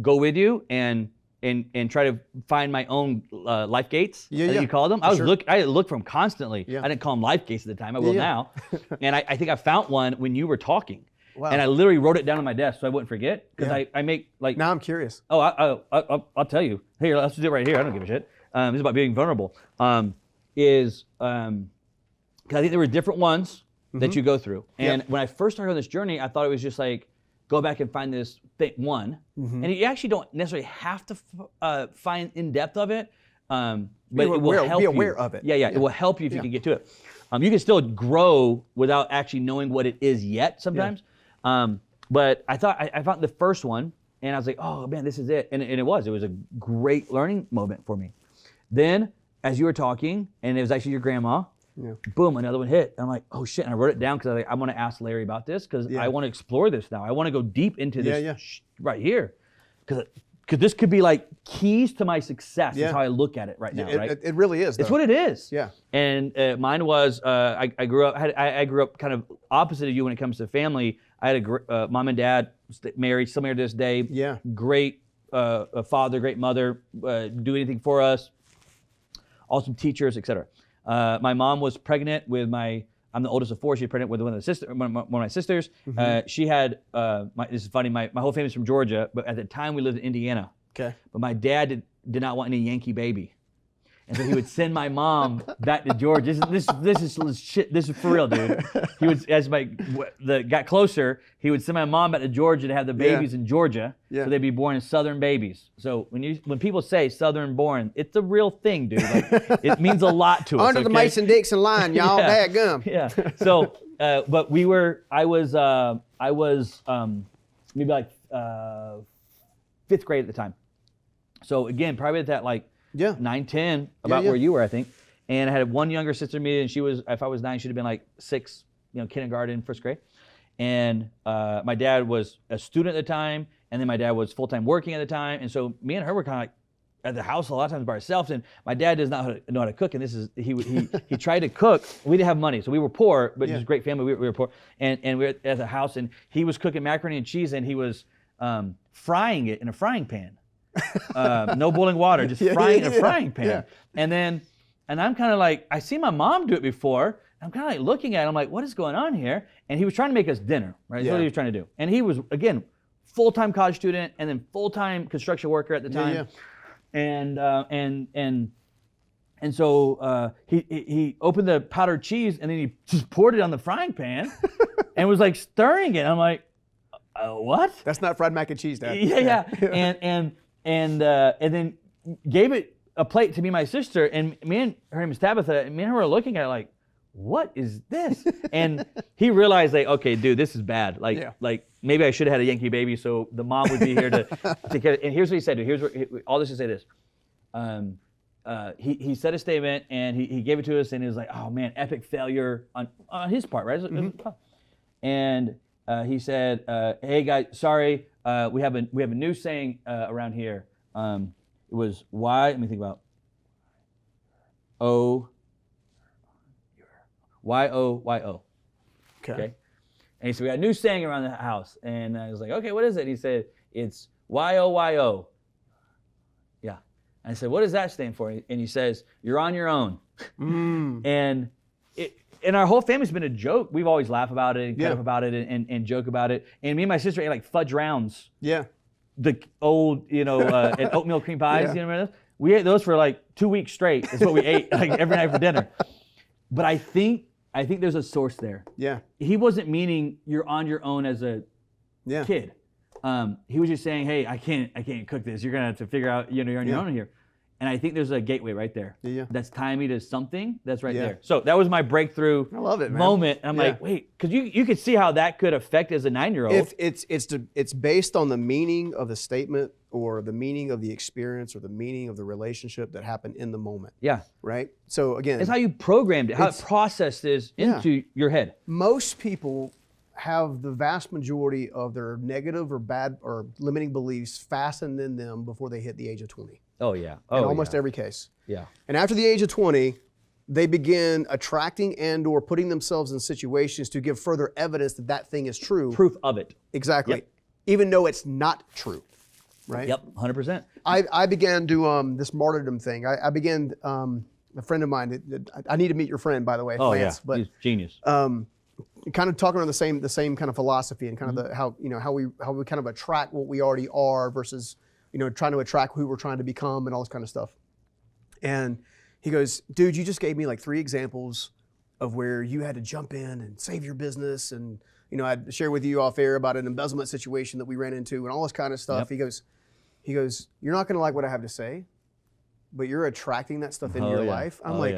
go with you and try to find my own life gates, as you call them. I looked for them constantly. I didn't call them life gates at the time. I will now. And I think I found one when you were talking. Wow. And I literally wrote it down on my desk so I wouldn't forget. Because I make like. Now I'm curious. Oh, I'll tell you. Here, let's do it right here. I don't give a shit. This is about being vulnerable. Because I think there were different ones that you go through. And when I first started on this journey, I thought it was just like, go back and find this one. And you actually don't necessarily have to find in depth of it, but it will help you. Be aware of it. Yeah. It will help you if you can get to it. You can still grow without actually knowing what it is yet sometimes. But I thought I found the first one, and I was like, oh man, this is it. And it was a great learning moment for me. Then, as you were talking, and it was actually your grandma, boom, another one hit. And I'm like, oh shit, and I wrote it down because I was like, I'm gonna ask Larry about this because I want to explore this now. I want to go deep into this right here. Because this could be like keys to my success is how I look at it right now, right? It really is, though. It's what it is. Yeah. And mine was, I grew up kind of opposite of you when it comes to family. I had a mom and dad married, still married to this day. Yeah. Great father, great mother, do anything for us. Awesome teachers, etc. My mom was pregnant with I'm the oldest of 4. She was pregnant with one of my sisters. She had, this is funny, my whole family's from Georgia, but at the time we lived in Indiana. Okay. But my dad did not want any Yankee baby. And so he would send my mom back to Georgia. This is shit. This is for real, dude. He would, as got closer, he would send my mom back to Georgia to have the babies in Georgia, so they'd be born as Southern babies. So when people say Southern born, it's a real thing, dude. Like, it means a lot to us. Under the Mason-Dixon line, y'all. Bad gum. Yeah. So, but I was maybe like 5th grade at the time. So again, probably at that like 9, 10, about where you were, I think. And I had one younger sister than me, and she was, if I was 9, she'd have been like 6, kindergarten, 1st grade. And my dad was a student at the time, and then my dad was full-time working at the time. And so me and her were kind of like at the house a lot of times by ourselves. And my dad does not know how to cook. And this is, he tried to cook. We didn't have money, so we were poor, but just a great family. We were poor. And we were at the house, and he was cooking macaroni and cheese, and he was frying it in a frying pan. No boiling water, just frying in a frying pan. And I'm kind of like, I see my mom do it before. I'm kind of like looking at it. I'm like, what is going on here? And he was trying to make us dinner, right? That's what he was trying to do. And he was, again, full-time college student and then full-time construction worker at the time. And so he opened the powdered cheese and then he just poured it on the frying pan and was like stirring it. I'm like, what? That's not fried mac and cheese, Dad. Yeah. And then gave it a plate to me and my sister, and her name is Tabitha, and me and her were looking at it like, what is this? And he realized, like, okay, dude, this is bad. Like maybe I should have had a Yankee baby so the mom would be here to take care of it. And here's what he said, dude. All this to say this. He said a statement, and he gave it to us, and he was like, oh man, epic failure on his part, right? And he said, hey guys, sorry, we have a new saying around here. It was let me think about Y-O-Y-O. Okay. And he said, we got a new saying around the house. And I was like, okay, what is it? And he said, it's Y-O-Y-O. Yeah. And I said, what does that stand for? And he says, you're on your own. And our whole family's been a joke. We've always laughed about it and cut up about it and joke about it. And me and my sister ate like fudge rounds. Yeah. The old, and oatmeal cream pies, you remember those? We ate those for like 2 weeks straight. That's what we ate like every night for dinner. But I think there's a source there. Yeah. He wasn't meaning you're on your own as a kid. He was just saying, hey, I can't cook this. You're gonna have to figure out, you're on your own here. And I think there's a gateway right there. Yeah. That's tying me to something that's right there. So that was my breakthrough I love it, man. moment. And I'm like, wait, because you could see how that could affect as a 9-year-old. If it's based on the meaning of the statement or the meaning of the experience or the meaning of the relationship that happened in the moment. Yeah. Right? So again, it's how you programmed it, how it processed this into your head. Most people have the vast majority of their negative or bad or limiting beliefs fastened in them before they hit the age of 20. Oh, yeah. In almost every case. Yeah. And after the age of 20, they begin attracting and or putting themselves in situations to give further evidence that that thing is true. Proof of it. Exactly. Yep. Even though it's not true. Right? Yep, 100%. I began to this martyrdom thing. I began, a friend of mine, I need to meet your friend, by the way, Lance, but he's genius. Kind of talking on the same kind of philosophy and kind of how we kind of attract what we already are versus trying to attract who we're trying to become and all this kind of stuff. And he goes, dude, you just gave me like 3 examples of where you had to jump in and save your business. And, I'd share with you off air about an embezzlement situation that we ran into and all this kind of stuff. Yep. He goes, you're not going to like what I have to say, but you're attracting that stuff into your life. I'm like,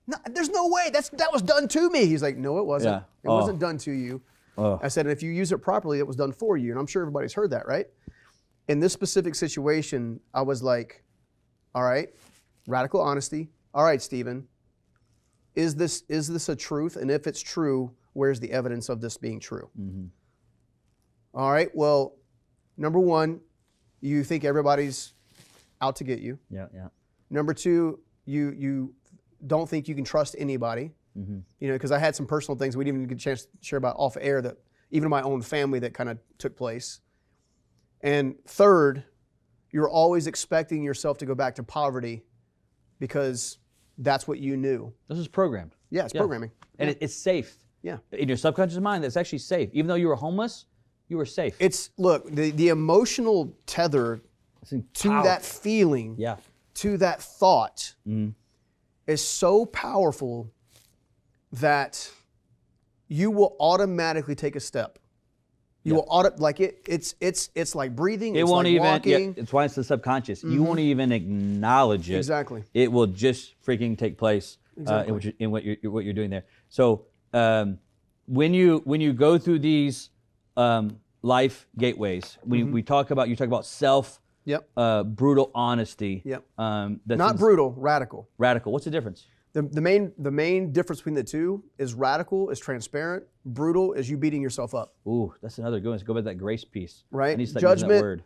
no, there's no way. That was done to me. He's like, no, it wasn't. Yeah. It wasn't done to you. I said, and if you use it properly, it was done for you. And I'm sure everybody's heard that, right? In this specific situation, I was like, all right, radical honesty. All right, Stephen, is this a truth? And if it's true, where's the evidence of this being true? Mm-hmm. All right, well, number 1, you think everybody's out to get you. Yeah. Number 2, you don't think you can trust anybody. Mm-hmm. Because I had some personal things we didn't even get a chance to share about off air that even in my own family that kind of took place. And third, you're always expecting yourself to go back to poverty because that's what you knew. This is programmed. Yeah, it's programming. And it's safe. Yeah. In your subconscious mind, that's actually safe. Even though you were homeless, you were safe. Look, the emotional tether to that feeling, to that thought is so powerful that you will automatically take a step. You will it's like breathing, it's like walking. It's why it's the subconscious. You won't even acknowledge it. Exactly. It will just freaking take place in what you're doing there. So when you go through these life gateways, you talk about self, brutal honesty. Yep. That's not brutal, radical. Radical. What's the difference? The main difference between the two is radical is transparent, brutal is you beating yourself up. Ooh, that's another good one. Let's go back to that grace piece. Right. I need to Judgment. that word.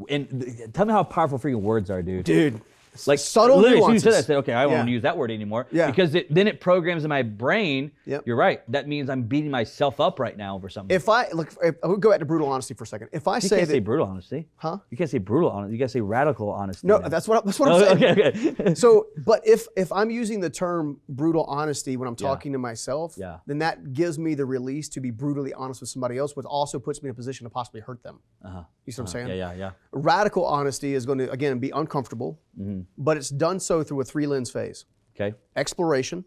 And tell me how powerful freaking words are, dude. Dude. Like subtle literally, nuances. As soon as you said that, I said, okay, I won't use that word anymore. Yeah. Because then it programs in my brain. Yep. You're right. That means I'm beating myself up right now over something. If I would go back to brutal honesty for a second. If I you say can't say brutal honesty. Huh? You can't say brutal honesty. You got to say radical honesty. No, that's what I'm saying. Okay. So, but if I'm using the term brutal honesty when I'm talking to myself, then that gives me the release to be brutally honest with somebody else, which also puts me in a position to possibly hurt them. You see what I'm saying? Yeah. Radical honesty is going to, again, be uncomfortable, but it's done so through a 3-lens phase. Okay. Exploration,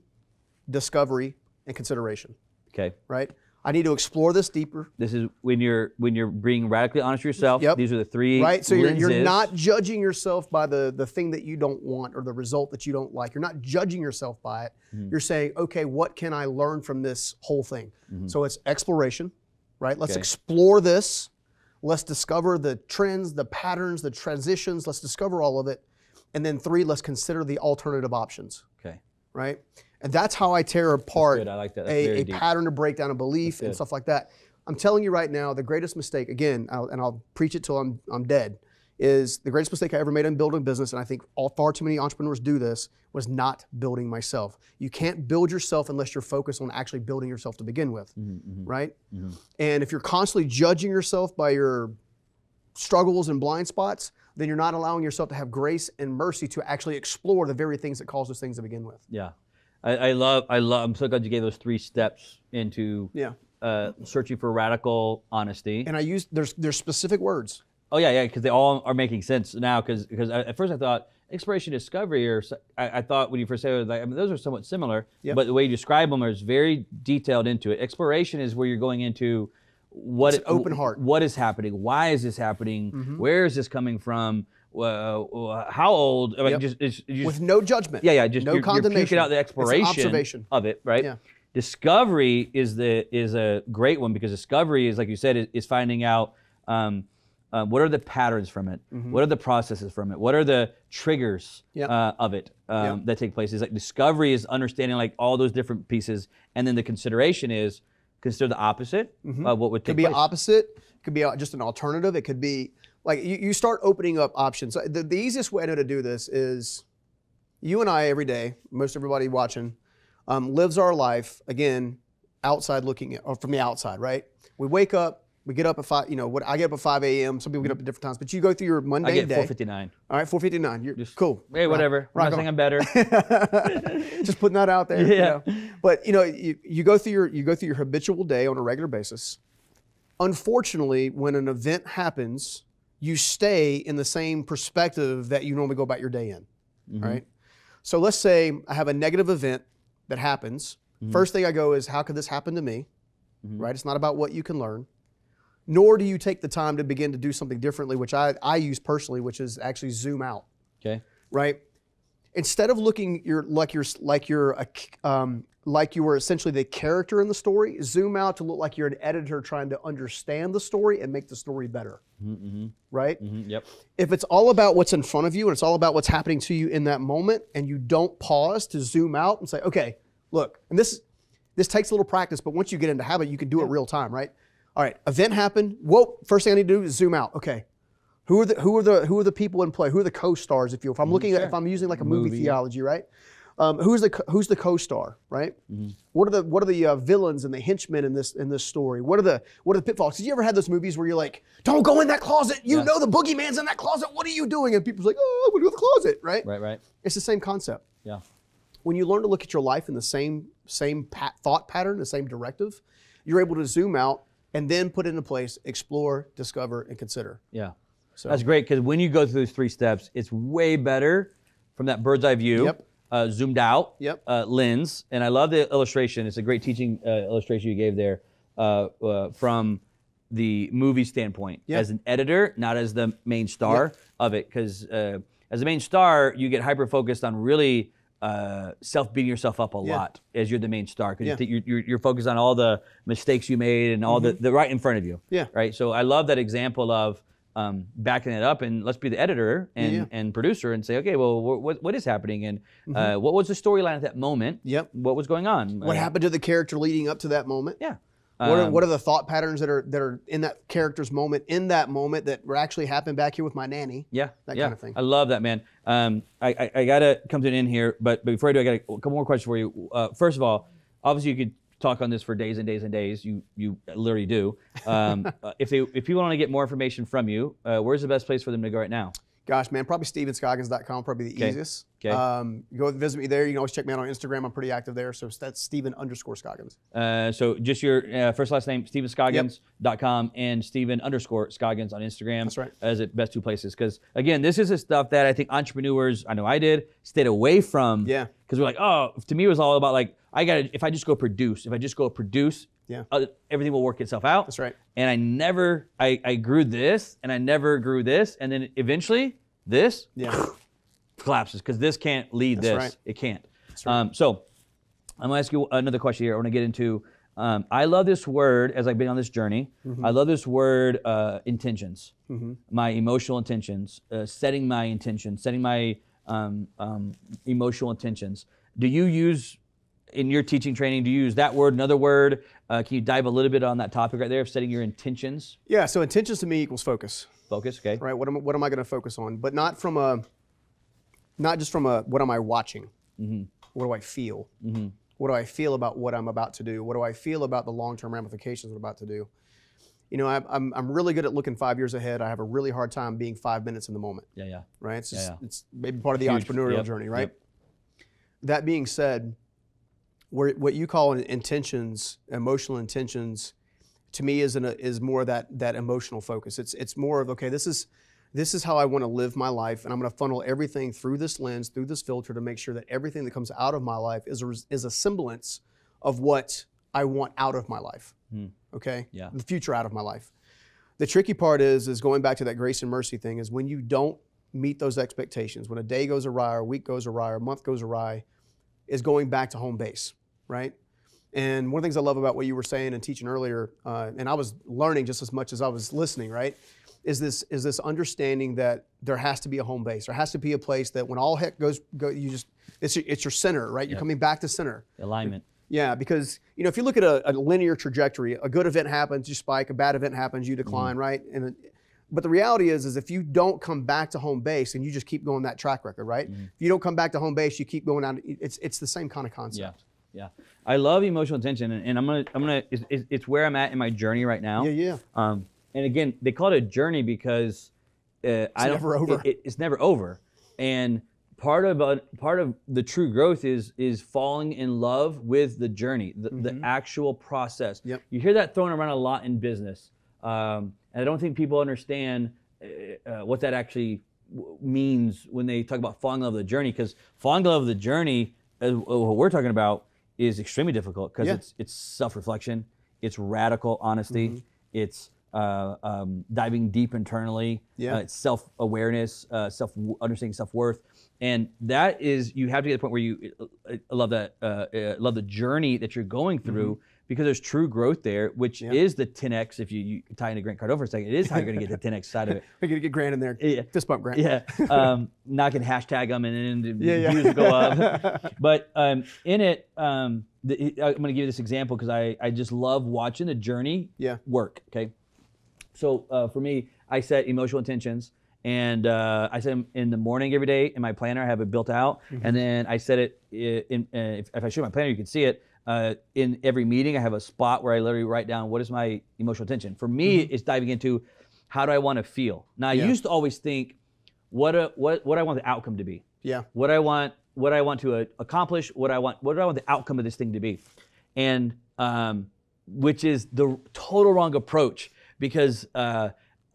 discovery, and consideration. Okay. Right? I need to explore this deeper. This is when you're being radically honest with yourself. Yep. These are the 3 right. So you're lenses. not judging yourself by the thing that you don't want or the result that you don't like. You're not judging yourself by it. You're saying, okay, what can I learn from this whole thing? So it's exploration, right? Let's explore this. Let's discover the trends, the patterns, the transitions. Let's discover all of it. And then 3, let's consider the alternative options. Okay. Right? And that's how I tear apart I like that. a pattern to break down a belief and stuff like that. I'm telling you right now, the greatest mistake, again, I'll preach it till I'm dead, is the greatest mistake I ever made in building business, and I think far too many entrepreneurs do this, was not building myself. You can't build yourself unless you're focused on actually building yourself to begin with, right? And if you're constantly judging yourself by your struggles and blind spots, then you're not allowing yourself to have grace and mercy to actually explore the very things that cause those things to begin with. Yeah. I love, I'm so glad you gave those 3 steps into searching for radical honesty. And I use, there's specific words. Oh yeah, because they all are making sense now. Because at first I thought exploration, discovery, or I thought when you first said it, like, I mean, those are somewhat similar. Yep. But the way you describe them is very detailed into it. Exploration is where you're going into open heart. What is happening? Why is this happening? Where is this coming from? how old? Like Yep. just With no judgment. yeah, just no you're condemnation. puking out the It's an expiration observation. of it, right? Yeah. Discovery is a great one, because discovery is, like you said, is finding out what are the patterns from it, what are the processes from it, what are the triggers of it that take place. Is like discovery is understanding like all those different pieces, and then the consideration is consider the opposite of what would take Could be place. an opposite. Could be just an alternative. It could be like you start opening up options. So the easiest way to do this is you and I every day, most everybody watching, lives our life, again, outside looking at, or from the outside, right? We wake up, we get up at 5, I get up at 5 a.m. Some people get up at different times, but you go through your mundane day. I get 4:59. All right, 4:59. You're just cool. Hey, whatever. I'm not saying I'm better. Just putting that out there. Yeah. But you go through your habitual day on a regular basis. Unfortunately, when an event happens, you stay in the same perspective that you normally go about your day in. Right? So let's say I have a negative event that happens. First thing I go is, how could this happen to me? Right? It's not about what you can learn. Nor do you take the time to begin to do something differently, which I use personally, which is actually zoom out. Okay. Right? Instead of looking like you were essentially the character in the story, zoom out to look like you're an editor trying to understand the story and make the story better. Right? Yep. If it's all about what's in front of you and it's all about what's happening to you in that moment, and you don't pause to zoom out and say, okay, look, and this takes a little practice, but once you get into habit, you can do it real time, right? All right, event happened. Whoa, first thing I need to do is zoom out. Okay, who are the people in play? Who are the co-stars? If I'm looking at, if I'm using like a movie theology, right? Who's the co-star, right? What are the villains and the henchmen in this story? What are the pitfalls? Because you ever had those movies where you're like, don't go in that closet. You know the boogeyman's in that closet. What are you doing? And people's like, oh, I'm gonna go to the closet, right? Right. It's the same concept. Yeah. When you learn to look at your life in the same thought pattern, the same directive, you're able to zoom out and then put it into place, explore, discover, and consider. Yeah. So That's great, because when you go through those 3 steps, it's way better from that bird's eye view, zoomed out lens. And I love the illustration. It's a great teaching illustration you gave there from the movie standpoint. As an editor, not as the main star of it. Because as the main star, you get hyper-focused on really beating yourself up a lot as you're the main star, because you're focused on all the mistakes you made and all the right in front of you. Right. So I love that example of backing it up, and let's be the editor and producer and say, okay, well, what is happening, and what was the storyline at that moment? What was going on? What happened to the character leading up to that moment? What are the thought patterns that are in that character's moment, in that moment, that were actually happening back here with my nanny? That kind of thing. I love that, man. I gotta come to an end here, but before I do, I got a couple more questions for you. First of all, obviously you could talk on this for days and days and days. You literally do. If people want to get more information from you, where's the best place for them to go right now? Gosh, man, probably StephenScoggins.com, probably the easiest. Go visit me there. You can always check me out on Instagram. I'm pretty active there. So that's Stephen_Scoggins. So just your first last name, StephenScoggins.com and Stephen_Scoggins on Instagram. That's right. As the best 2 places. Because again, this is the stuff that I think entrepreneurs, I know I did, stayed away from. Because we're like, oh, to me it was all about like, if I just go produce, everything will work itself out. That's right. And I grew this, and I never grew this, and then eventually this collapses, because this can't lead this. Right. It can't. Right. So I'm gonna ask you another question here. I want to get into. I love this word as I've been on this journey. I love this word, intentions. My emotional intentions, setting my intentions, setting my emotional intentions. Do you use, in your teaching training, do you use that word, another word? Can you dive a little bit on that topic right there of setting your intentions? Yeah, so intentions to me equals focus. Focus, okay. Right, what am I going to focus on? But not just from a what am I watching? What do I feel? What do I feel about what I'm about to do? What do I feel about the long-term ramifications of what I'm about to do? You know, I'm really good at looking 5 years ahead. I have a really hard time being 5 minutes in the moment. Right? It's just, it's maybe part of the entrepreneurial journey, right? That being said, what you call intentions, emotional intentions, to me is more that emotional focus. It's more of, okay, this is how I want to live my life, and I'm going to funnel everything through this lens, through this filter, to make sure that everything that comes out of my life is a semblance of what I want out of my life. Okay? The future out of my life. The tricky part is going back to that grace and mercy thing, is when you don't meet those expectations, when a day goes awry, or a week goes awry, or a month goes awry, is going back to home base, right? And one of the things I love about what you were saying and teaching earlier, and I was learning just as much as I was listening, right? Is this understanding that there has to be a home base. There has to be a place that when all heck goes it's your center, right? You're coming back to center. Alignment. Yeah, because if you look at a linear trajectory, a good event happens, you spike, a bad event happens, you decline, right? But the reality is if you don't come back to home base and you just keep going that track record, right? If you don't come back to home base, you keep going out. It's the same kind of concept. Yeah. I love emotional tension, and I'm gonna. It's where I'm at in my journey right now. Yeah. And again, they call it a journey because it's never over. It's never over, and part of the true growth is falling in love with the journey, the actual process. Yep. You hear that thrown around a lot in business, and I don't think people understand what that actually means when they talk about falling in love with the journey. Because falling in love with the journey, what we're talking about, is extremely difficult because it's self-reflection, it's radical honesty, it's diving deep internally, it's self-awareness, understanding self-worth, and that is, you have to get to the point where you love the journey that you're going through, because there's true growth there, which is the 10x. If you tie into Grant Cardone for a second, it is how you're going to get the 10x side of it. We're going to get Grant in there. Fist bump, Grant. Not going to hashtag them and then views will go up. But in it, I'm going to give you this example because I just love watching the journey work. Okay, so for me, I set emotional intentions, and I set them in the morning every day in my planner. I have it built out, and then I set it if I show my planner, you can see it. In every meeting, I have a spot where I literally write down what is my emotional tension. For me, it's diving into how do I want to feel. Now, I used to always think what I want the outcome to be. What I want to accomplish. What do I want the outcome of this thing to be, and which is the total wrong approach, because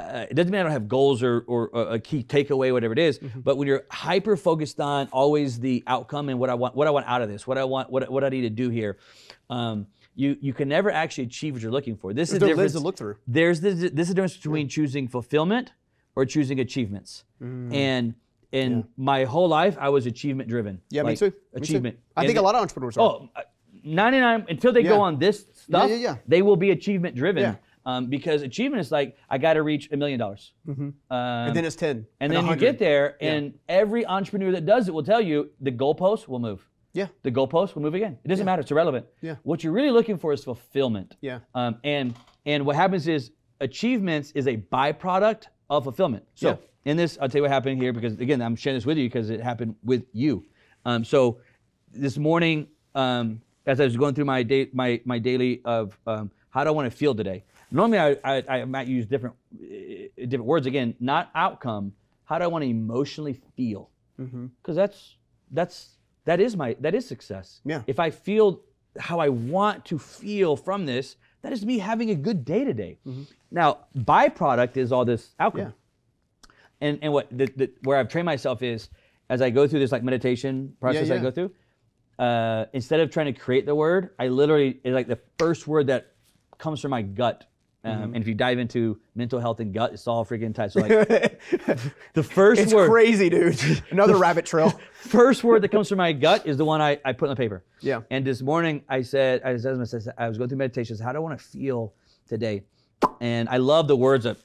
it doesn't mean I don't have goals or a key takeaway, whatever it is. But when you're hyper focused on always the outcome and what I want out of this, what I need to do here, you can never actually achieve what you're looking for. This is the difference to look through. This is the difference between choosing fulfillment or choosing achievements. And my whole life, I was achievement driven. Yeah, me too. Achievement. I think a lot of entrepreneurs are. 99 until they go on this stuff, they will be achievement driven. Because achievement is like, I got to reach $1 million. And then it's 10. And then 100. You get there, and every entrepreneur that does it will tell you the goalpost will move. The goalpost will move again. It doesn't matter. It's irrelevant. What you're really looking for is fulfillment. And what happens is achievements is a byproduct of fulfillment. So in this, I'll tell you what happened here, because again, I'm sharing this with you because it happened with you. So this morning, as I was going through my daily of how do I want to feel today? Normally, I might use different words. Again, not outcome. How do I want to emotionally feel? Because that is success. If I feel how I want to feel from this, that is me having a good day today. Now, byproduct is all this outcome. And what where I've trained myself is, as I go through this like meditation process, I go through. Instead of trying to create the word, I literally, it's like the first word that comes from my gut. And if you dive into mental health and gut, it's all freaking tied. So like the first word. It's crazy, dude. Another rabbit trail. First word that comes from my gut is the one I put on the paper. And this morning I was going through meditations. How do I want to feel today? And I love the words that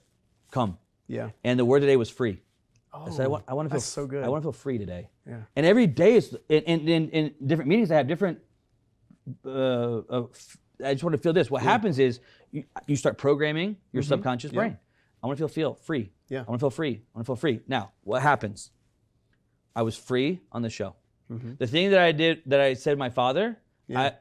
come. And the word today was free. I said, I want to feel so good. I want to feel free today. And every day is in different meetings. I have different. I just want to feel this. What happens is you start programming your subconscious brain. I want to feel free. I want to feel free. I want to feel free. Now, what happens? I was free on the show. The thing that I did, that I said to my father,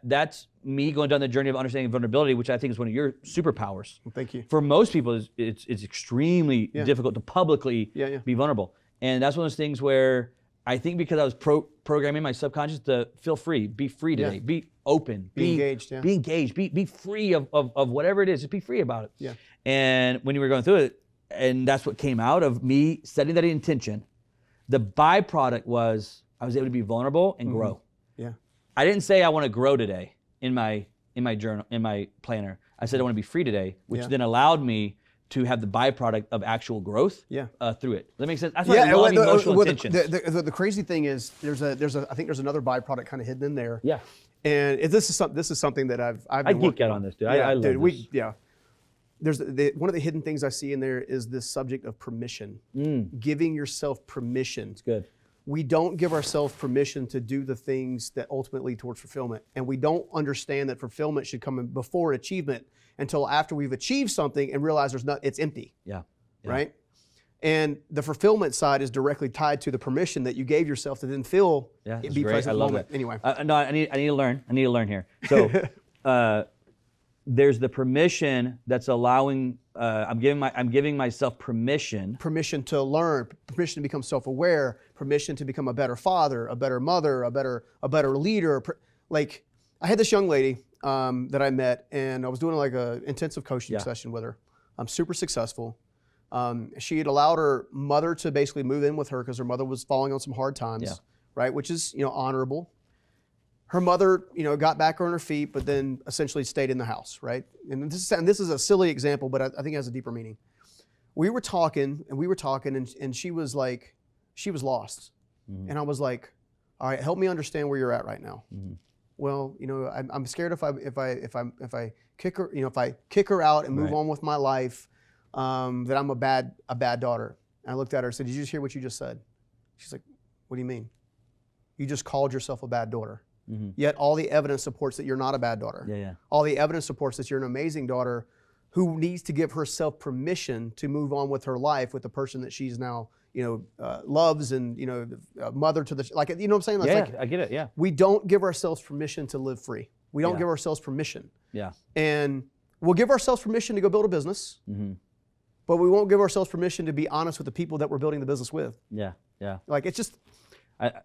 that's me going down the journey of understanding vulnerability, which I think is one of your superpowers. Well, thank you. For most people, it's extremely difficult to publicly be vulnerable. And that's one of those things where I think because I was programming my subconscious to feel free, be free today, be open, be engaged, be engaged, be free of whatever it is, just be free about it. And when we were going through it, and that's what came out of me setting that intention, the byproduct was I was able to be vulnerable and grow. I didn't say I want to grow today in my journal, in my planner. I said I want to be free today, which then allowed me to have the byproduct of actual growth through it. Does that make sense? That's why Yeah, I love emotional intentions. the crazy thing is I think there's another byproduct kind of hidden in there. Yeah. And this is something that I've I geek out on this, dude. I love this. There's one of the hidden things I see in there is this subject of permission. Giving yourself permission. It's good. We don't give ourselves permission to do the things that ultimately lead towards fulfillment. And we don't understand that fulfillment should come before achievement until after we've achieved something and realize it's empty. Yeah. Right? And the fulfillment side is directly tied to the permission that you gave yourself to then feel it's be great. present I in the love moment. that. Anyway. No, I need to learn. I need to learn here. So there's the permission that's allowing. I'm giving myself permission. Permission to learn. Permission to become self-aware. Permission to become a better father, a better mother, a better leader. Like I had this young lady that I met, and I was doing like a intensive coaching session with her. I'm super successful. She had allowed her mother to basically move in with her because her mother was falling on some hard times, right? Which is, honorable. Her mother, got back on her feet, but then essentially stayed in the house, right? And this is a silly example, but I think it has a deeper meaning. We were talking, and she was like, she was lost. Mm-hmm. And I was like, all right, help me understand where you're at right now. Mm-hmm. Well, I'm scared if I kick her, if I kick her out and move on with my life, that I'm a bad daughter. And I looked at her and said, did you just hear what you just said? She's like, what do you mean? You just called yourself a bad daughter. Mm-hmm. Yet all the evidence supports that you're not a bad daughter. Yeah. All the evidence supports that you're an amazing daughter who needs to give herself permission to move on with her life with the person that she's now, loves and, mother to the, like, you know what I'm saying? Like, I get it, yeah. We don't give ourselves permission to live free. We don't give ourselves permission. Yeah. And we'll give ourselves permission to go build a business, but we won't give ourselves permission to be honest with the people that we're building the business with. Yeah. Like, it's just,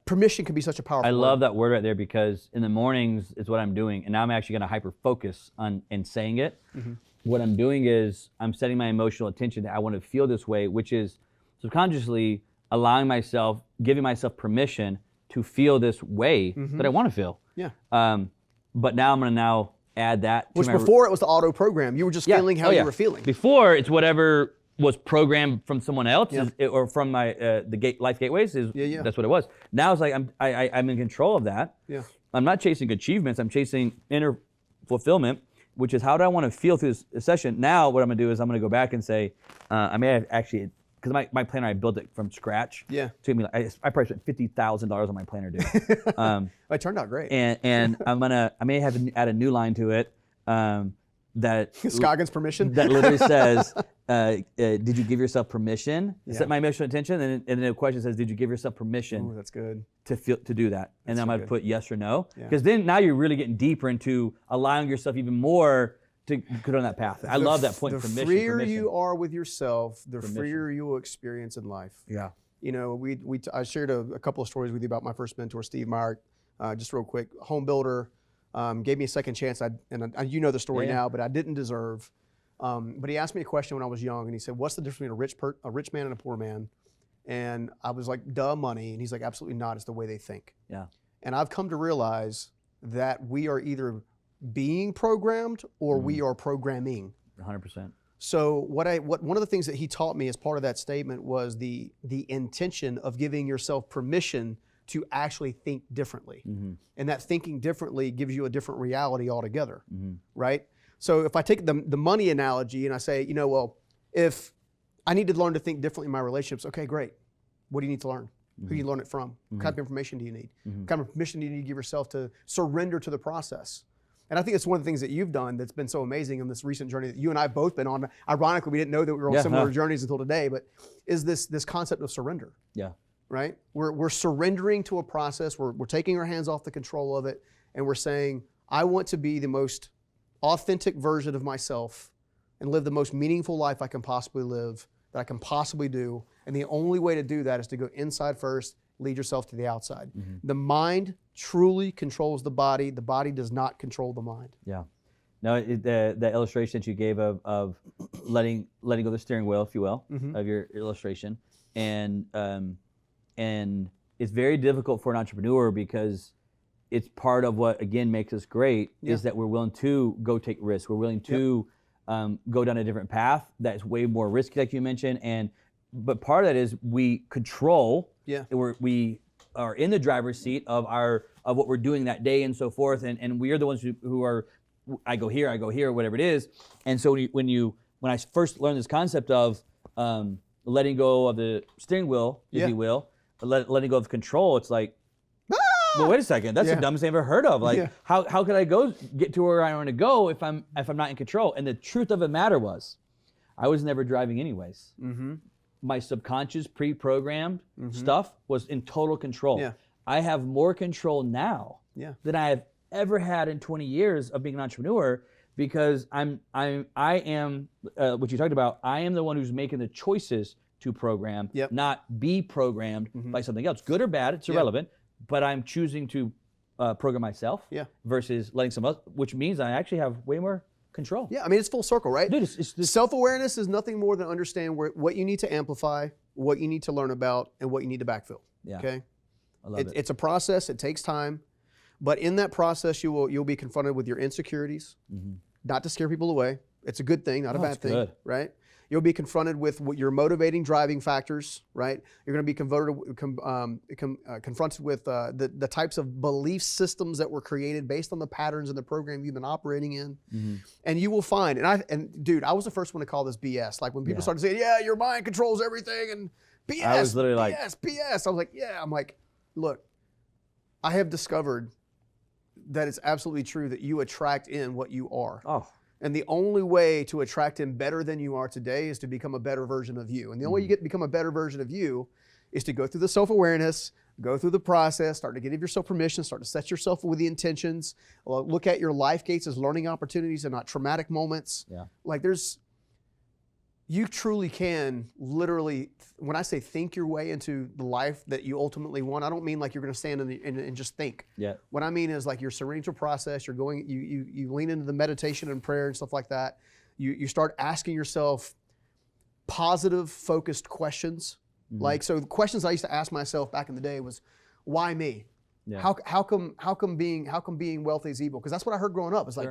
permission can be such a powerful word. I love that word right there because in the mornings is what I'm doing, and now I'm actually going to hyper focus on and saying it. Mm-hmm. What I'm doing is I'm setting my emotional attention that I want to feel this way, which is subconsciously allowing myself, giving myself permission to feel this way that I want to feel. Yeah. But now I'm going to add that to before it was the auto program. You were just feeling how you were feeling. Before it's whatever was programmed from someone else or from my life gateways that's what it was. Now it's like I'm in control of that. Yeah. I'm not chasing achievements. I'm chasing inner fulfillment, which is how do I want to feel through this session. Now what I'm gonna do is I'm gonna go back and say I may have actually, because my planner, I built it from scratch. Yeah. It took me I probably spent $50,000 on my planner, dude. It turned out great. And I may have to add a new line to it. That Scoggins permission that literally says, "Did you give yourself permission?" Set my emotional attention, and then the question says, "Did you give yourself permission?" Ooh, that's good. To do that, and then I'm gonna put yes or no, because then now you're really getting deeper into allowing yourself even more to go on that path. I love that point. The freer you are with yourself, the freer you will experience in life. Yeah. I shared a couple of stories with you about my first mentor, Steve Meyer. Just real quick, home builder. Gave me a second chance, you know the story now, but I didn't deserve. But he asked me a question when I was young, and he said, what's the difference between a rich man and a poor man? And I was like, duh, money. And he's like, absolutely not. It's the way they think. Yeah. And I've come to realize that we are either being programmed or we are programming. 100%. So one of the things that he taught me as part of that statement was the intention of giving yourself permission to actually think differently. Mm-hmm. And that thinking differently gives you a different reality altogether, right? So if I take the money analogy and I say, well, if I need to learn to think differently in my relationships, okay, great. What do you need to learn? Who do you learn it from? What kind of information do you need? What kind of permission do you need to give yourself to surrender to the process? And I think it's one of the things that you've done that's been so amazing in this recent journey that you and I have both been on. Ironically, we didn't know that we were on similar journeys until today, but is this concept of surrender. Yeah. Right? We're surrendering to a process. We're taking our hands off the control of it, and we're saying, I want to be the most authentic version of myself and live the most meaningful life I can possibly live, that I can possibly do. And the only way to do that is to go inside first, lead yourself to the outside. Mm-hmm. The mind truly controls the body. The body does not control the mind. Yeah. No, the illustration that you gave of letting go the steering wheel, if you will, of your illustration, and it's very difficult for an entrepreneur because it's part of what, again, makes us great is that we're willing to go take risks. We're willing to go down a different path that's way more risky, like you mentioned. But part of that is we control. Yeah. We are in the driver's seat of what we're doing that day and so forth, and we are the ones who are. I go here, whatever it is. And so when I first learned this concept of letting go of the steering wheel, if you will, letting go of control, it's like, well, wait a second, that's the dumbest thing I've ever heard of. Like, how could I get to where I want to go if I'm not in control? And the truth of the matter was, I was never driving anyways. Mm-hmm. My subconscious pre-programmed stuff was in total control. Yeah. I have more control now than I have ever had in 20 years of being an entrepreneur, because I am what you talked about. I am the one who's making the choices to program, not be programmed by something else, good or bad. It's irrelevant, but I'm choosing to program myself versus letting someone else, which means I actually have way more control. Yeah, I mean, it's full circle, right? Dude, it's self-awareness is nothing more than understand what you need to amplify, what you need to learn about, and what you need to backfill. Yeah. Okay. I love it. It's a process. It takes time, but in that process, you'll be confronted with your insecurities. Not to scare people away. It's a good thing, not a bad thing, right? You'll be confronted with your motivating driving factors, right? You're going to be confronted with the types of belief systems that were created based on the patterns and the program you've been operating in. And you will find, and dude, I was the first one to call this BS. Like when people started saying, yeah, your mind controls everything, and BS, I was literally BS. I was like, yeah. I'm like, look, I have discovered that it's absolutely true that you attract in what you are. Oh. And the only way to attract in better than you are today is to become a better version of you. And the only way you get to become a better version of you is to go through the self-awareness, go through the process, start to give yourself permission, start to set yourself with the intentions, look at your life gates as learning opportunities and not traumatic moments. Yeah. Like you truly can literally, when I say think your way into the life that you ultimately want, I don't mean like you're going to stand and just think. Yeah. What I mean is like you're surrendering to a process, you lean into the meditation and prayer and stuff like that. You start asking yourself positive focused questions. Like, so the questions I used to ask myself back in the day was, why me? Yeah. How come being wealthy is evil? Because that's what I heard growing up. It's like,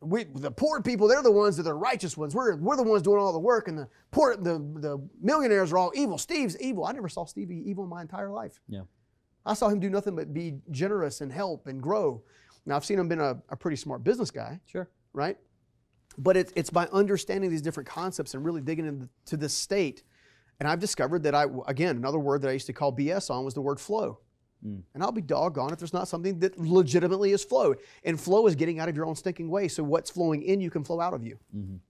the poor people, they're the ones that are righteous ones. We're the ones doing all the work, and the millionaires are all evil. Steve's evil. I never saw Steve evil in my entire life. Yeah. I saw him do nothing but be generous and help and grow. Now I've seen him been a pretty smart business guy. Sure. Right? But it's by understanding these different concepts and really digging into this state. And I've discovered that another word that I used to call BS on was the word flow. And I'll be doggone if there's not something that legitimately is flow. And flow is getting out of your own stinking way. So what's flowing in you can flow out of you.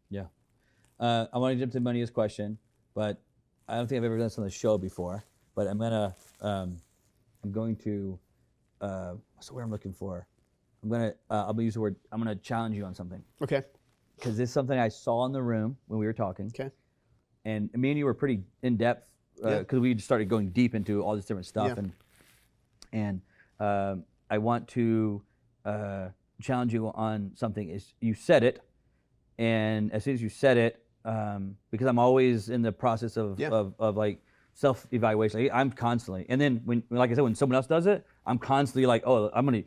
Yeah. I want to jump to Money's question, but I don't think I've ever done this on the show before. But I'm going to. What's the word I'm looking for? I'm gonna use the word. I'm gonna challenge you on something. Okay. Because it's something I saw in the room when we were talking. Okay. And me and you were pretty in depth because we just started going deep into all this different stuff. Yeah. And I want to challenge you on something. Is you said it, and as soon as you said it, because I'm always in the process of like self-evaluation. I'm constantly, and then when, like I said, when someone else does it, I'm constantly like, oh, I'm gonna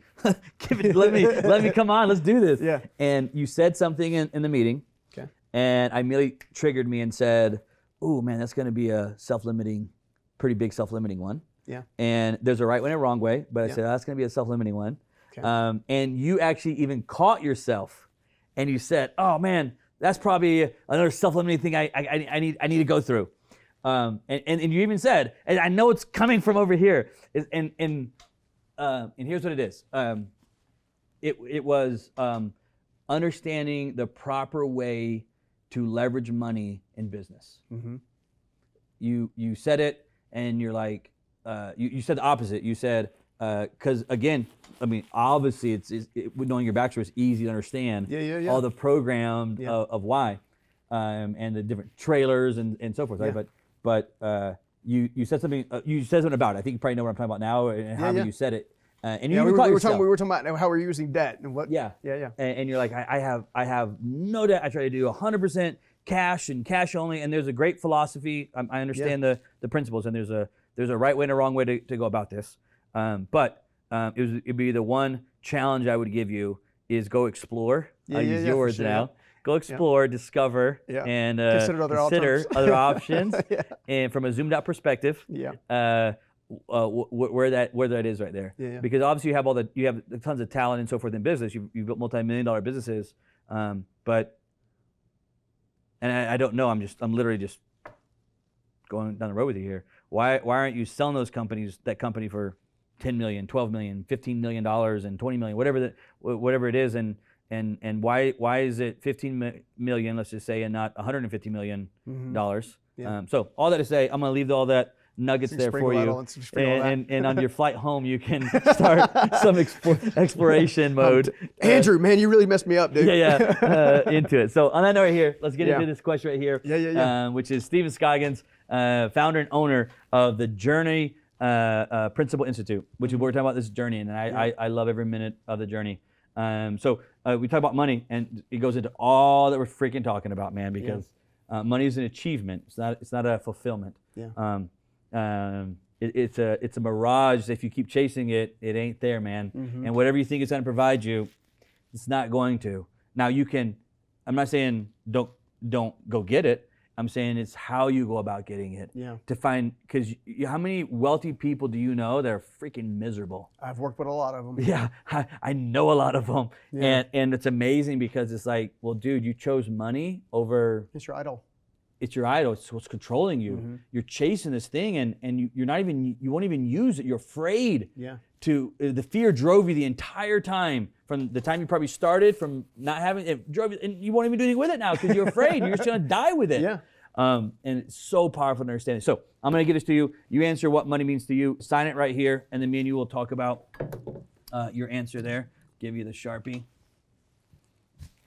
give it. Let me come on. Let's do this. Yeah. And you said something in the meeting. Okay. And I immediately triggered me and said, oh man, that's gonna be a pretty big self-limiting one. Yeah. And there's a right way and a wrong way, but I said, that's going to be a self-limiting one. Okay. And you actually even caught yourself and you said, oh man, that's probably another self-limiting thing I need to go through. And you even said, and I know it's coming from over here, and here's what it is. It was understanding the proper way to leverage money in business. Mm-hmm. You said it and you're like, you said the opposite. You said, because again, I mean, obviously, it's knowing your backstory is easy to understand. Yeah. All the programmed of why, and the different trailers and so forth, right? But you said something. You said something about it. I think you probably know what I'm talking about now, and how you said it. And you we were yourself. talking about how we're using debt and what. Yeah. And you're like, I have no debt. I try to do 100% cash and cash only. And there's a great philosophy. I understand the principles, and there's a right way and a wrong way to go about this. But it'd be the one challenge I would give you is go explore. I'll use your words now. Go explore, discover, and consider other options, and from a zoomed out perspective. Where that is right there. Because obviously you have tons of talent and so forth in business. You've built multi-million-dollar businesses, but I don't know. I'm literally just going down the road with you here. Why aren't you selling that company for $10 million, $12 million, $15 million, and $20 million, whatever it is, and why is it $15 million, let's just say, and not $150 million dollars? So all that to say, I'm going to leave all that nuggets there for you, and on your flight home you can start some exploration mode. Andrew, man, you really messed me up, dude. Into it. So on that note right here, let's get into this question right here, which is Stephen Scoggins, founder and owner of the Journey Principle Institute, which we're talking about this journey, and I love every minute of the journey. So we talk about money, and it goes into all that we're freaking talking about, man, because money is an achievement. It's not a fulfillment. It's a mirage. If you keep chasing it, it ain't there, man. And whatever you think it's going to provide you, it's not going to. Now you can. I'm not saying don't go get it. I'm saying it's how you go about getting it. To find, because how many wealthy people do you know that are freaking miserable? I've worked with a lot of them. Yeah, I know a lot of them, and it's amazing because it's like, well, dude, you chose money over. It's your idol. It's your idol. It's what's controlling you. You're chasing this thing, and you won't even use it. You're afraid. The fear drove you the entire time, from the time you probably started, from not having it, drove you, and you won't even do anything with it now because you're afraid. You're just gonna die with it. And it's so powerful to understand it. So I'm gonna get this to you. You answer what money means to you. Sign it right here, and then me and you will talk about your answer there. Give you the Sharpie.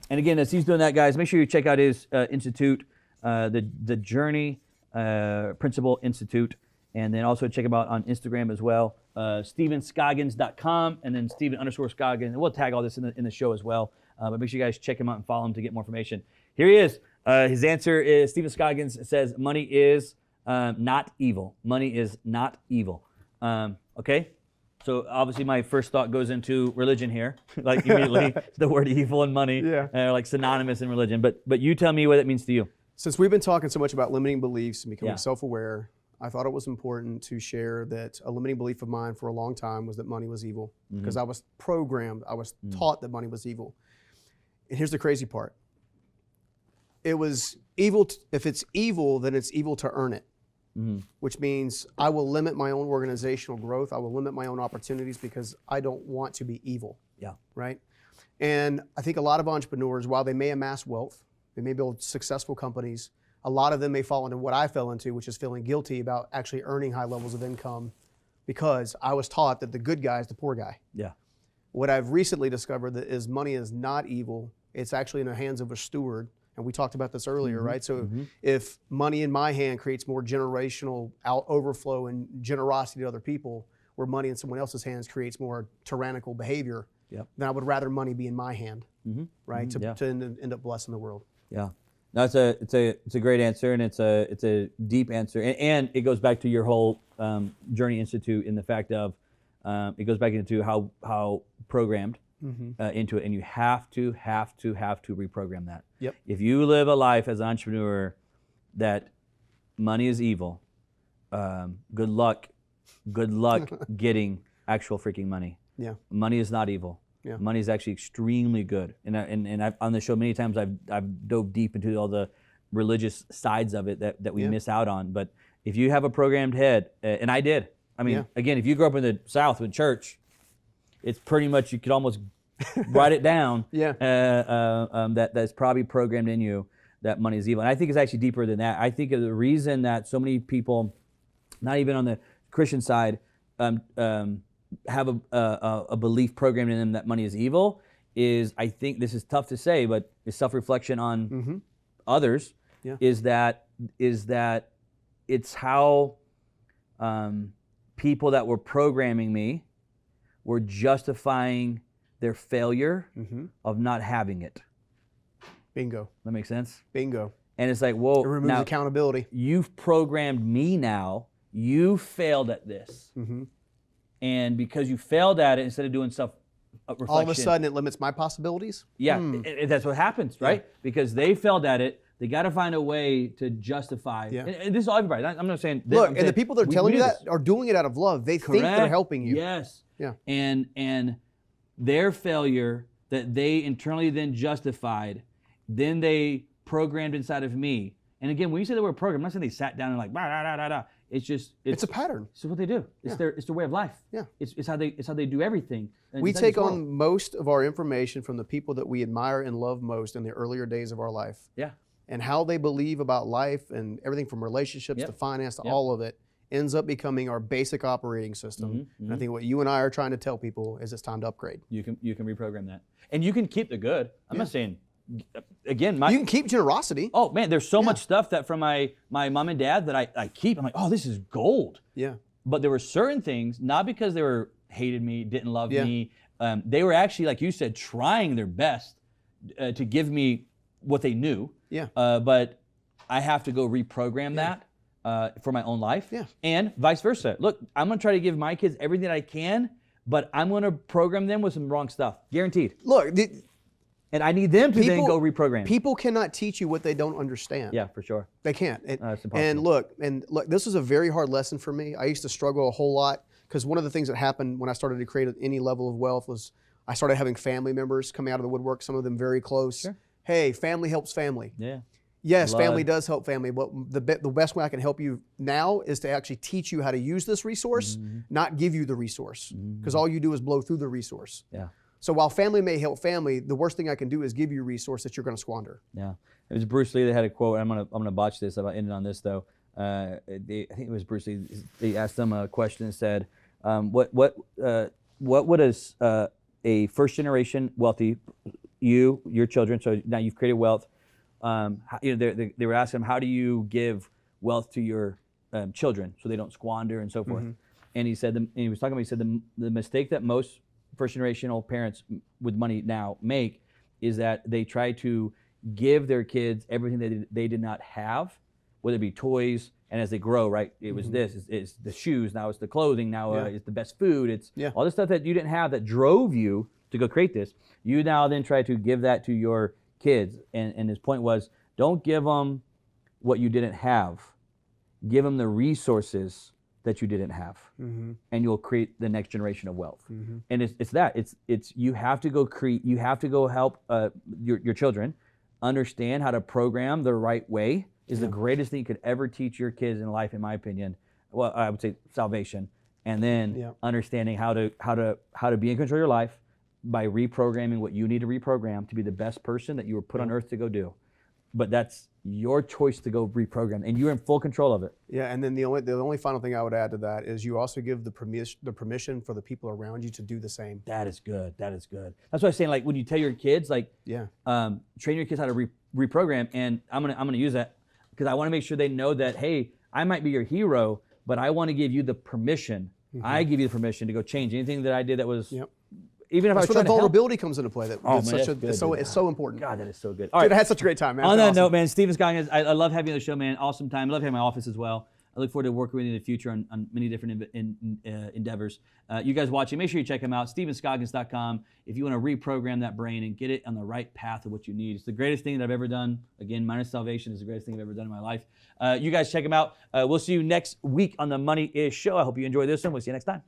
And again, as he's doing that, guys, make sure you check out his institute. The Journey Principle Institute, and then also check him out on Instagram as well, StephenScoggins.com, and then Stephen_Scoggins, and we'll tag all this in the show as well, but make sure you guys check him out and follow him to get more information. Here he is. His answer is, Stephen Scoggins says, money is not evil. Money is not evil. Okay? So obviously my first thought goes into religion here, like immediately the word evil and money are like synonymous in religion, but you tell me what it means to you. Since we've been talking so much about limiting beliefs and becoming self-aware, I thought it was important to share that a limiting belief of mine for a long time was that money was evil, because I was programmed, I was taught that money was evil. And here's the crazy part. It was evil, if it's evil, then it's evil to earn it, which means I will limit my own organizational growth, I will limit my own opportunities because I don't want to be evil, right? And I think a lot of entrepreneurs, while they may amass wealth, they may build successful companies, a lot of them may fall into what I fell into, which is feeling guilty about actually earning high levels of income because I was taught that the good guy is the poor guy. What I've recently discovered that is money is not evil. It's actually in the hands of a steward. And we talked about this earlier, right? So if money in my hand creates more generational overflow and generosity to other people, where money in someone else's hands creates more tyrannical behavior, then I would rather money be in my hand, right? To end up blessing the world. No, it's a great answer, and it's a deep answer, and it goes back to your whole Journey Institute in the fact of it goes back into how programmed into it, and you have to reprogram that. If you live a life as an entrepreneur that money is evil, good luck getting actual freaking money. Money is not evil. Money is actually extremely good, and I've, on the show many times I've dove deep into all the religious sides of it that we miss out on. But if you have a programmed head, and I did, I mean, again, if you grew up in the South with church, it's pretty much, you could almost write it down. That's probably programmed in you that money is evil, and I think it's actually deeper than that. I think the reason that so many people, not even on the Christian side, have a belief programmed in them that money is evil is, I think this is tough to say, but is self-reflection on others, is that it's how people that were programming me were justifying their failure of not having it. Bingo. That makes sense? Bingo. And it's like, whoa. It removes accountability. You've programmed me now. You failed at this. And because you failed at it, instead of doing stuff reflection. All of a sudden it limits my possibilities? Yeah, that's what happens, right? Because they failed at it. They got to find a way to justify. Yeah. And this is all everybody. I'm not saying. Look, I'm and the saying people that are we telling do you this. that are doing it out of love. They think they're helping you. Yes. Yeah. And their failure that they internally then justified, then they programmed inside of me. And again, when you say the word program, I'm not saying they sat down and like, it's just it's a pattern. It's what they do. It's their way of life. Yeah. It's how they do everything. We take on most of our information from the people that we admire and love most in the earlier days of our life. Yeah. And how they believe about life and everything from relationships to finance to all of it ends up becoming our basic operating system. And I think what you and I are trying to tell people is it's time to upgrade. You can reprogram that. And you can keep the good. I'm not saying, again, you can keep generosity. Oh man, there's so much stuff that from my mom and dad that I keep. I'm like, oh, this is gold. Yeah. But there were certain things, not because they were hated me, didn't love me. They were actually, like you said, trying their best to give me what they knew. Yeah. But I have to go reprogram that for my own life. Yeah. And vice versa. Look, I'm gonna try to give my kids everything that I can, but I'm gonna program them with some wrong stuff. Guaranteed. Look, and I need them to then go reprogram. People cannot teach you what they don't understand. Yeah, for sure. They can't. It's impossible. And look, this was a very hard lesson for me. I used to struggle a whole lot because one of the things that happened when I started to create any level of wealth was I started having family members coming out of the woodwork, some of them very close. Sure. Hey, family helps family. Yeah. Yes, family does help family, but the best way I can help you now is to actually teach you how to use this resource, not give you the resource, because all you do is blow through the resource. Yeah. So while family may help family, the worst thing I can do is give you a resource that you're going to squander. Yeah. It was Bruce Lee that had a quote. I'm gonna botch this. I'll end it on this though. I think it was Bruce Lee. They asked them a question and said, "What would a first generation wealthy, your children? So now you've created wealth. They were asking him, how do you give wealth to your children so they don't squander and so forth? And he said, he said the mistake that most first generational parents with money now make is that they try to give their kids everything that they did not have, whether it be toys, and as they grow, right, it was it's the shoes, now it's the clothing, now it's the best food, it's all the stuff that you didn't have that drove you to go create this. You now then try to give that to your kids, and his point was, don't give them what you didn't have, give them the resources that you didn't have, and you'll create the next generation of wealth. And it's you have to go create, you have to go help your children understand how to program the right way. Is the greatest thing you could ever teach your kids in life, in my opinion. Well, I would say salvation, and then understanding how to be in control of your life by reprogramming what you need to reprogram to be the best person that you were put on earth to go do. But that's your choice to go reprogram, and you're in full control of it. Yeah, and then the only final thing I would add to that is you also give the permission for the people around you to do the same. That is good. That is good. That's what I'm saying. Like when you tell your kids, like, train your kids how to reprogram, and I'm gonna use that because I want to make sure they know that, hey, I might be your hero, but I want to give you the permission. I give you the permission to go change anything that I did that was. Even if that's I was where trying the vulnerability comes into play. It's so important. God, that is so good. All right, dude, I had such a great time, man. On that note, man, Steven Scoggins, I love having you on the show, man. Awesome time. I love having my office as well. I look forward to working with you in the future on many different endeavors. You guys watching, make sure you check him out, stevenscoggins.com, if you want to reprogram that brain and get it on the right path of what you need. It's the greatest thing that I've ever done. Again, minus salvation is the greatest thing I've ever done in my life. You guys check him out. We'll see you next week on the Money Is Show. I hope you enjoy this one. We'll see you next time.